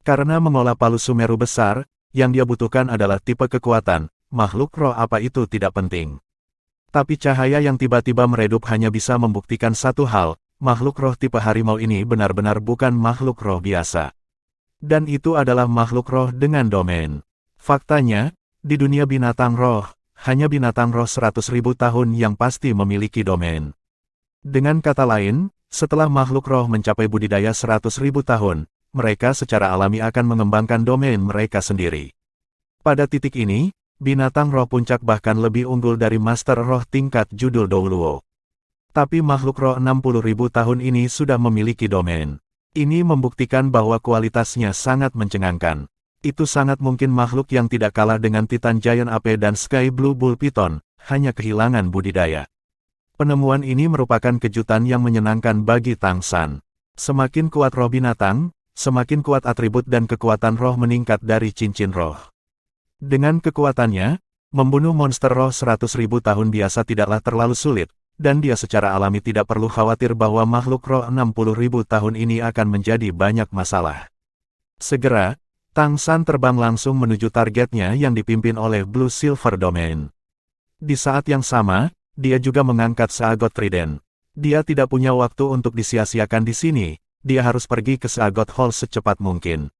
Karena mengolah palu Sumeru besar, yang dia butuhkan adalah tipe kekuatan, makhluk roh apa itu tidak penting. Tapi cahaya yang tiba-tiba meredup hanya bisa membuktikan satu hal, makhluk roh tipe harimau ini benar-benar bukan makhluk roh biasa. Dan itu adalah makhluk roh dengan domain. Faktanya, di dunia binatang roh, hanya binatang roh 100.000 tahun yang pasti memiliki domain. Dengan kata lain, setelah makhluk roh mencapai budidaya 100.000 tahun, mereka secara alami akan mengembangkan domain mereka sendiri. Pada titik ini, binatang roh puncak bahkan lebih unggul dari master roh tingkat judul Douluo. Tapi makhluk roh 60.000 tahun ini sudah memiliki domain. Ini membuktikan bahwa kualitasnya sangat mencengangkan. Itu sangat mungkin makhluk yang tidak kalah dengan Titan Giant Ape dan Sky Blue Bull Python, hanya kehilangan budidaya. Penemuan ini merupakan kejutan yang menyenangkan bagi Tang San. Semakin kuat roh binatang, semakin kuat atribut dan kekuatan roh meningkat dari cincin roh. Dengan kekuatannya, membunuh monster roh 100.000 tahun biasa tidaklah terlalu sulit, dan dia secara alami tidak perlu khawatir bahwa makhluk roh 60.000 tahun ini akan menjadi banyak masalah. Segera, Tang San terbang langsung menuju targetnya yang dipimpin oleh Blue Silver Domain. Di saat yang sama, dia juga mengangkat Seagot Trident. Dia tidak punya waktu untuk disia-siakan di sini, dia harus pergi ke Seagot Hall secepat mungkin.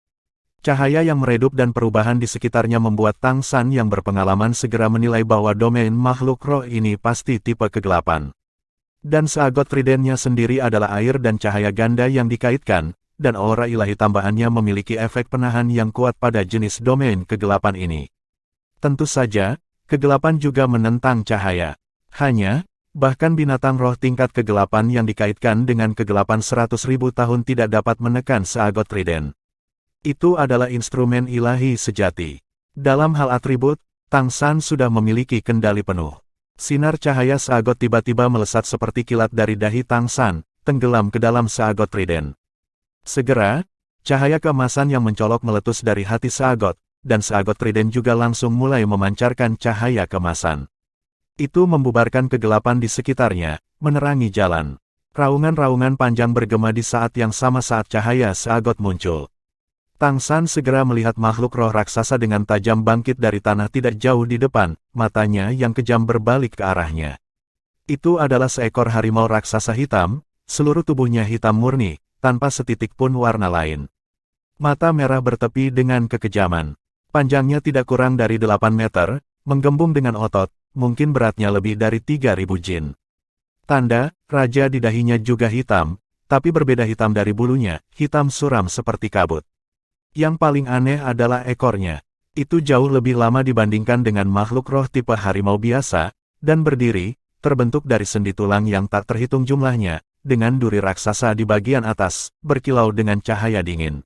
Cahaya yang meredup dan perubahan di sekitarnya membuat Tang San yang berpengalaman segera menilai bahwa domain makhluk roh ini pasti tipe kegelapan. Dan Seagot Tridentnya sendiri adalah air dan cahaya ganda yang dikaitkan, dan aura ilahi tambahannya memiliki efek penahan yang kuat pada jenis domain kegelapan ini. Tentu saja, kegelapan juga menentang cahaya. Bahkan binatang roh tingkat kegelapan yang dikaitkan dengan kegelapan 100.000 tahun tidak dapat menekan Seagot Trident. Itu adalah instrumen ilahi sejati. Dalam hal atribut, Tang San sudah memiliki kendali penuh. Sinar cahaya Seagot tiba-tiba melesat seperti kilat dari dahi Tang San, tenggelam ke dalam Seagot Trident. Segera, cahaya keemasan yang mencolok meletus dari hati Seagot, dan Seagot Trident juga langsung mulai memancarkan cahaya keemasan. Itu membubarkan kegelapan di sekitarnya, menerangi jalan. Raungan-raungan panjang bergema di saat yang sama saat cahaya Seagot muncul. Tang San segera melihat makhluk roh raksasa dengan tajam bangkit dari tanah tidak jauh di depan, matanya yang kejam berbalik ke arahnya. Itu adalah seekor harimau raksasa hitam, seluruh tubuhnya hitam murni, tanpa setitik pun warna lain. Mata merah bertepi dengan kekejaman. Panjangnya tidak kurang dari 8 meter, menggembung dengan otot, mungkin beratnya lebih dari 3.000 jin. Tanda, raja di dahinya juga hitam, tapi berbeda hitam dari bulunya, hitam suram seperti kabut. Yang paling aneh adalah ekornya. Itu jauh lebih lama dibandingkan dengan makhluk roh tipe harimau biasa, dan berdiri, terbentuk dari sendi tulang yang tak terhitung jumlahnya, dengan duri raksasa di bagian atas, berkilau dengan cahaya dingin.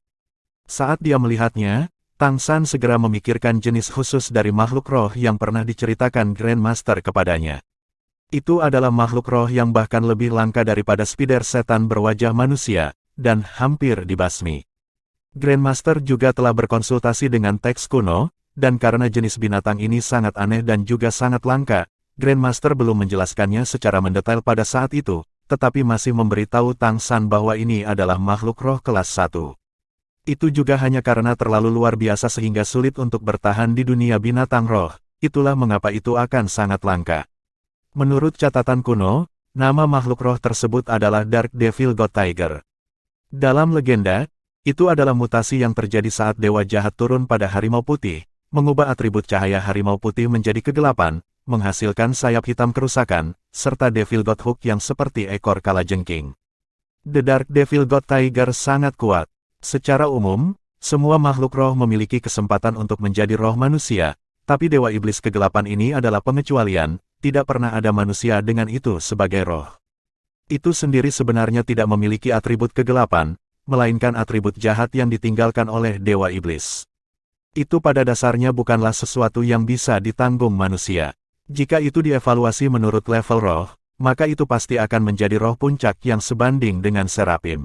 Saat dia melihatnya, Tang San segera memikirkan jenis khusus dari makhluk roh yang pernah diceritakan Grandmaster kepadanya. Itu adalah makhluk roh yang bahkan lebih langka daripada spider setan berwajah manusia, dan hampir dibasmi. Grandmaster juga telah berkonsultasi dengan teks kuno, dan karena jenis binatang ini sangat aneh dan juga sangat langka, Grandmaster belum menjelaskannya secara mendetail pada saat itu, tetapi masih memberitahu Tang San bahwa ini adalah makhluk roh kelas 1. Itu juga hanya karena terlalu luar biasa sehingga sulit untuk bertahan di dunia binatang roh, itulah mengapa itu akan sangat langka. Menurut catatan kuno, nama makhluk roh tersebut adalah Dark Devil God Tiger. Dalam legenda, itu adalah mutasi yang terjadi saat dewa jahat turun pada harimau putih, mengubah atribut cahaya harimau putih menjadi kegelapan, menghasilkan sayap hitam kerusakan, serta Devil God Hook yang seperti ekor kalajengking. The Dark Devil God Tiger sangat kuat. Secara umum, semua makhluk roh memiliki kesempatan untuk menjadi roh manusia, tapi dewa iblis kegelapan ini adalah pengecualian, tidak pernah ada manusia dengan itu sebagai roh. Itu sendiri sebenarnya tidak memiliki atribut kegelapan, melainkan atribut jahat yang ditinggalkan oleh dewa iblis. Itu pada dasarnya bukanlah sesuatu yang bisa ditanggung manusia. Jika itu dievaluasi menurut level roh, maka itu pasti akan menjadi roh puncak yang sebanding dengan serapim.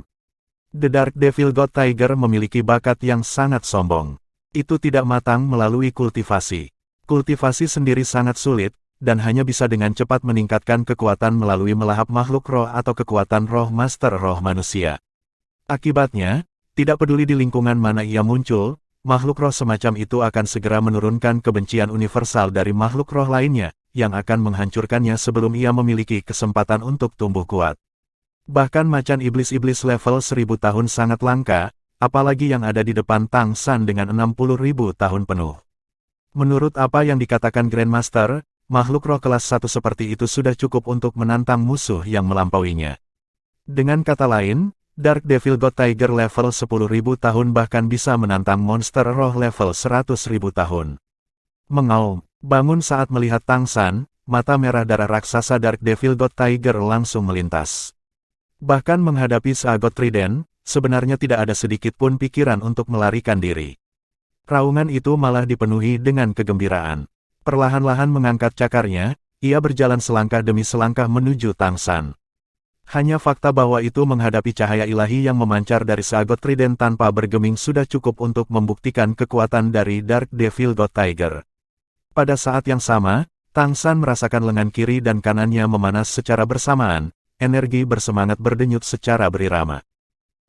The Dark Devil God Tiger memiliki bakat yang sangat sombong. Itu tidak matang melalui kultivasi. Kultivasi sendiri sangat sulit, dan hanya bisa dengan cepat meningkatkan kekuatan melalui melahap makhluk roh atau kekuatan roh master roh manusia. Akibatnya, tidak peduli di lingkungan mana ia muncul, makhluk roh semacam itu akan segera menurunkan kebencian universal dari makhluk roh lainnya, yang akan menghancurkannya sebelum ia memiliki kesempatan untuk tumbuh kuat. Bahkan macan iblis-iblis level 1000 tahun sangat langka, apalagi yang ada di depan Tang San dengan 60.000 tahun penuh. Menurut apa yang dikatakan Grandmaster, makhluk roh kelas 1 seperti itu sudah cukup untuk menantang musuh yang melampauinya. Dengan kata lain, Dark Devil God Tiger level 10.000 tahun bahkan bisa menantang monster roh level 100.000 tahun. Mengaum, bangun saat melihat Tang San, mata merah darah raksasa Dark Devil God Tiger langsung melintas. Bahkan menghadapi Sagot Trident, sebenarnya tidak ada sedikit pun pikiran untuk melarikan diri. Raungan itu malah dipenuhi dengan kegembiraan. Perlahan-lahan mengangkat cakarnya, ia berjalan selangkah demi selangkah menuju Tang San. Hanya fakta bahwa itu menghadapi cahaya ilahi yang memancar dari Sagot Trident tanpa bergeming sudah cukup untuk membuktikan kekuatan dari Dark Devil God Tiger. Pada saat yang sama, Tang San merasakan lengan kiri dan kanannya memanas secara bersamaan, energi bersemangat berdenyut secara berirama.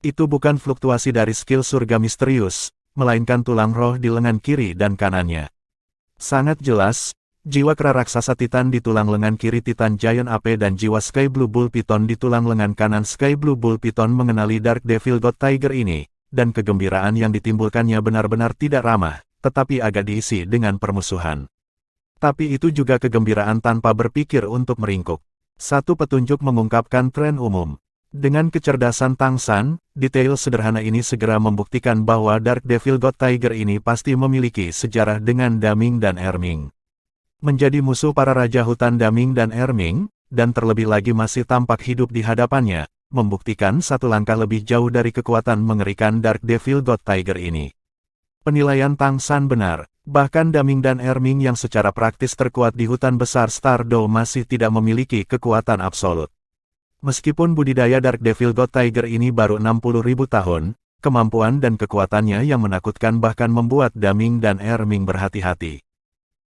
Itu bukan fluktuasi dari skill surga misterius, melainkan tulang roh di lengan kiri dan kanannya. Sangat jelas, jiwa kera raksasa Titan di tulang lengan kiri Titan Giant AP dan jiwa Sky Blue Bull Python di tulang lengan kanan Sky Blue Bull Python mengenali Dark Devil God Tiger ini, dan kegembiraan yang ditimbulkannya benar-benar tidak ramah, tetapi agak diisi dengan permusuhan. Tapi itu juga kegembiraan tanpa berpikir untuk meringkuk. Satu petunjuk mengungkapkan tren umum. Dengan kecerdasan Tang San, detail sederhana ini segera membuktikan bahwa Dark Devil God Tiger ini pasti memiliki sejarah dengan Daming dan Erming. Menjadi musuh para raja hutan Daming dan Erming, dan terlebih lagi masih tampak hidup di hadapannya, membuktikan satu langkah lebih jauh dari kekuatan mengerikan Dark Devil God Tiger ini. Penilaian Tang San benar, bahkan Daming dan Erming yang secara praktis terkuat di hutan besar Stardow masih tidak memiliki kekuatan absolut. Meskipun budidaya Dark Devil God Tiger ini baru 60.000 tahun, kemampuan dan kekuatannya yang menakutkan bahkan membuat Daming dan Erming berhati-hati.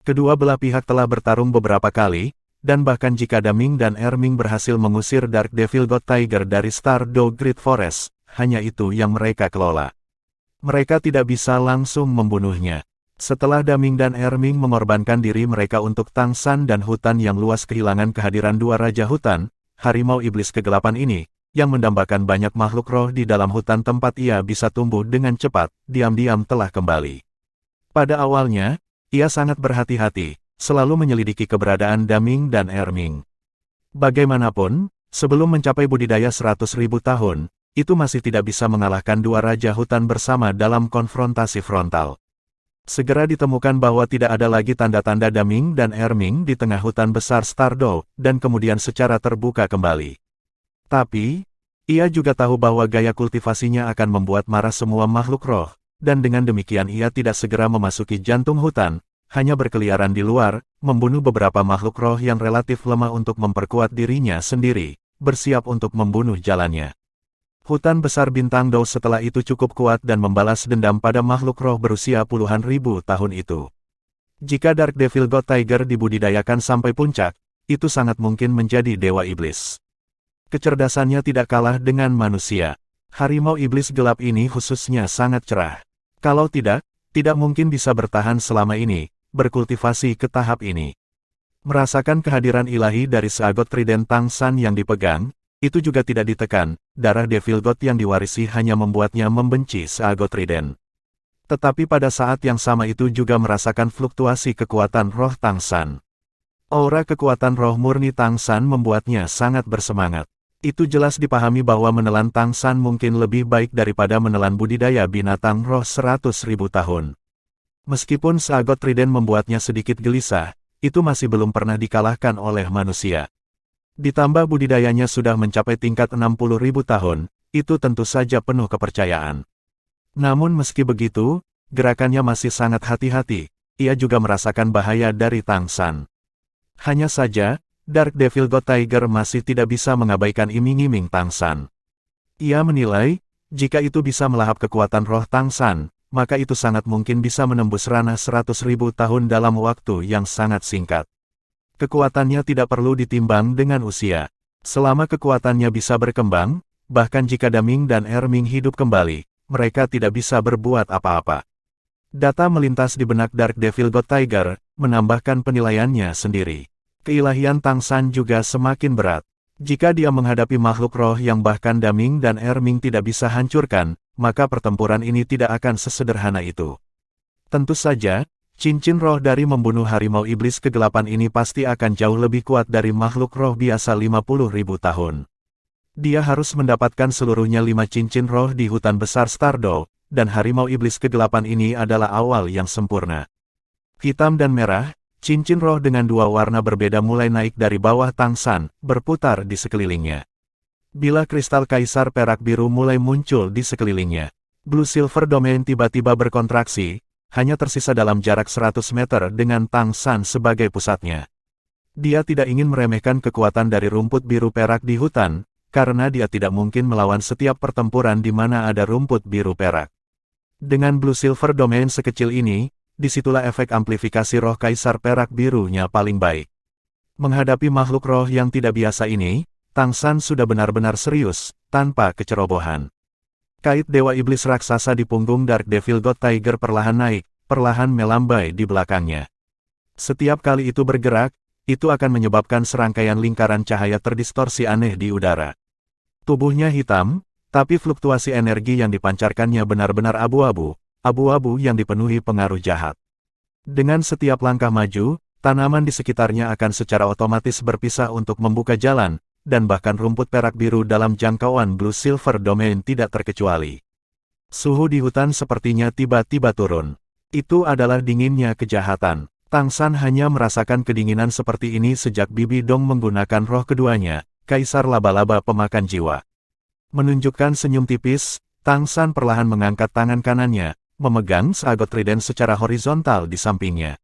Kedua belah pihak telah bertarung beberapa kali, dan bahkan jika Daming dan Erming berhasil mengusir Dark Devil God Tiger dari Stardow Great Forest, hanya itu yang mereka kelola. Mereka tidak bisa langsung membunuhnya. Setelah Daming dan Erming mengorbankan diri mereka untuk Tang San dan hutan yang luas kehilangan kehadiran dua raja hutan, harimau iblis kegelapan ini, yang mendambakan banyak makhluk roh di dalam hutan tempat ia bisa tumbuh dengan cepat, diam-diam telah kembali. Pada awalnya, ia sangat berhati-hati, selalu menyelidiki keberadaan Daming dan Erming. Bagaimanapun, sebelum mencapai budidaya 100.000 tahun, itu masih tidak bisa mengalahkan dua raja hutan bersama dalam konfrontasi frontal. Segera ditemukan bahwa tidak ada lagi tanda-tanda Daming dan Erming di tengah hutan besar Stardow, dan kemudian secara terbuka kembali. Tapi, ia juga tahu bahwa gaya kultivasinya akan membuat marah semua makhluk roh, dan dengan demikian ia tidak segera memasuki jantung hutan, hanya berkeliaran di luar, membunuh beberapa makhluk roh yang relatif lemah untuk memperkuat dirinya sendiri, bersiap untuk membunuh jalannya. Hutan besar bintang Dao setelah itu cukup kuat dan membalas dendam pada makhluk roh berusia puluhan ribu tahun itu. Jika Dark Devil God Tiger dibudidayakan sampai puncak, itu sangat mungkin menjadi dewa iblis. Kecerdasannya tidak kalah dengan manusia. Harimau iblis gelap ini khususnya sangat cerah. Kalau tidak mungkin bisa bertahan selama ini, berkultivasi ke tahap ini. Merasakan kehadiran ilahi dari seagot trident Tang San yang dipegang, itu juga tidak ditekan, darah Devil God yang diwarisi hanya membuatnya membenci seagot trident. Tetapi pada saat yang sama itu juga merasakan fluktuasi kekuatan roh Tang San. Aura kekuatan roh murni Tang San membuatnya sangat bersemangat. Itu jelas dipahami bahwa menelan Tang San mungkin lebih baik daripada menelan budidaya binatang roh 100.000 tahun. Meskipun seagot trident membuatnya sedikit gelisah, itu masih belum pernah dikalahkan oleh manusia. Ditambah budidayanya sudah mencapai tingkat 60.000 tahun, itu tentu saja penuh kepercayaan. Namun meski begitu, gerakannya masih sangat hati-hati, ia juga merasakan bahaya dari Tang San. Hanya saja, Dark Devil God Tiger masih tidak bisa mengabaikan iming-iming Tang San. Ia menilai, jika itu bisa melahap kekuatan roh Tang San, maka itu sangat mungkin bisa menembus ranah 100.000 tahun dalam waktu yang sangat singkat. Kekuatannya tidak perlu ditimbang dengan usia. Selama kekuatannya bisa berkembang, bahkan jika Daming dan Erming hidup kembali, mereka tidak bisa berbuat apa-apa. Data melintas di benak Dark Devil God Tiger, menambahkan penilaiannya sendiri. Keilahian Tang San juga semakin berat. Jika dia menghadapi makhluk roh yang bahkan Daming dan Erming tidak bisa hancurkan, maka pertempuran ini tidak akan sesederhana itu. Tentu saja, cincin roh dari membunuh harimau iblis kegelapan ini pasti akan jauh lebih kuat dari makhluk roh biasa 50.000 tahun. Dia harus mendapatkan seluruhnya 5 cincin roh di hutan besar Stardow, dan harimau iblis kegelapan ini adalah awal yang sempurna. Hitam dan merah, cincin roh dengan dua warna berbeda mulai naik dari bawah Tang San, berputar di sekelilingnya. Bila kristal kaisar perak biru mulai muncul di sekelilingnya, Blue Silver Domain tiba-tiba berkontraksi, hanya tersisa dalam jarak 100 meter dengan Tang San sebagai pusatnya. Dia tidak ingin meremehkan kekuatan dari rumput biru perak di hutan, karena dia tidak mungkin melawan setiap pertempuran di mana ada rumput biru perak. Dengan Blue Silver Domain sekecil ini, disitulah efek amplifikasi roh kaisar perak birunya paling baik. Menghadapi makhluk roh yang tidak biasa ini, Tang San sudah benar-benar serius, tanpa kecerobohan. Kait Dewa Iblis Raksasa di punggung Dark Devil God Tiger perlahan naik, perlahan melambai di belakangnya. Setiap kali itu bergerak, itu akan menyebabkan serangkaian lingkaran cahaya terdistorsi aneh di udara. Tubuhnya hitam, tapi fluktuasi energi yang dipancarkannya benar-benar abu-abu, abu-abu yang dipenuhi pengaruh jahat. Dengan setiap langkah maju, tanaman di sekitarnya akan secara otomatis berpisah untuk membuka jalan, dan bahkan rumput perak biru dalam jangkauan Blue Silver Domain tidak terkecuali. Suhu di hutan sepertinya tiba-tiba turun. Itu adalah dinginnya kejahatan. Tang San hanya merasakan kedinginan seperti ini sejak Bibi Dong menggunakan roh keduanya, Kaisar Laba-Laba Pemakan Jiwa. Menunjukkan senyum tipis, Tang San perlahan mengangkat tangan kanannya, memegang seagot trident secara horizontal di sampingnya.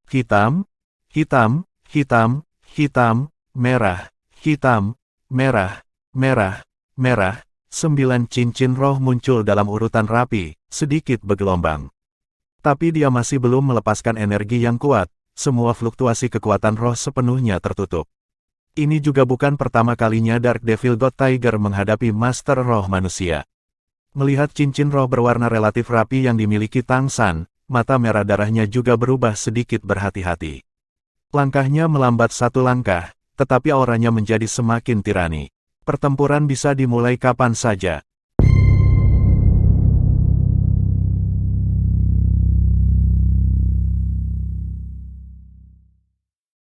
Hitam, hitam, hitam, hitam, merah. Hitam, merah, merah, merah, 9 cincin roh muncul dalam urutan rapi, sedikit bergelombang. Tapi dia masih belum melepaskan energi yang kuat, semua fluktuasi kekuatan roh sepenuhnya tertutup. Ini juga bukan pertama kalinya Dark Devil God Tiger menghadapi Master Roh Manusia. Melihat cincin roh berwarna relatif rapi yang dimiliki Tang San, mata merah darahnya juga berubah sedikit berhati-hati. Langkahnya melambat satu langkah, tetapi auranya menjadi semakin tirani. Pertempuran bisa dimulai kapan saja.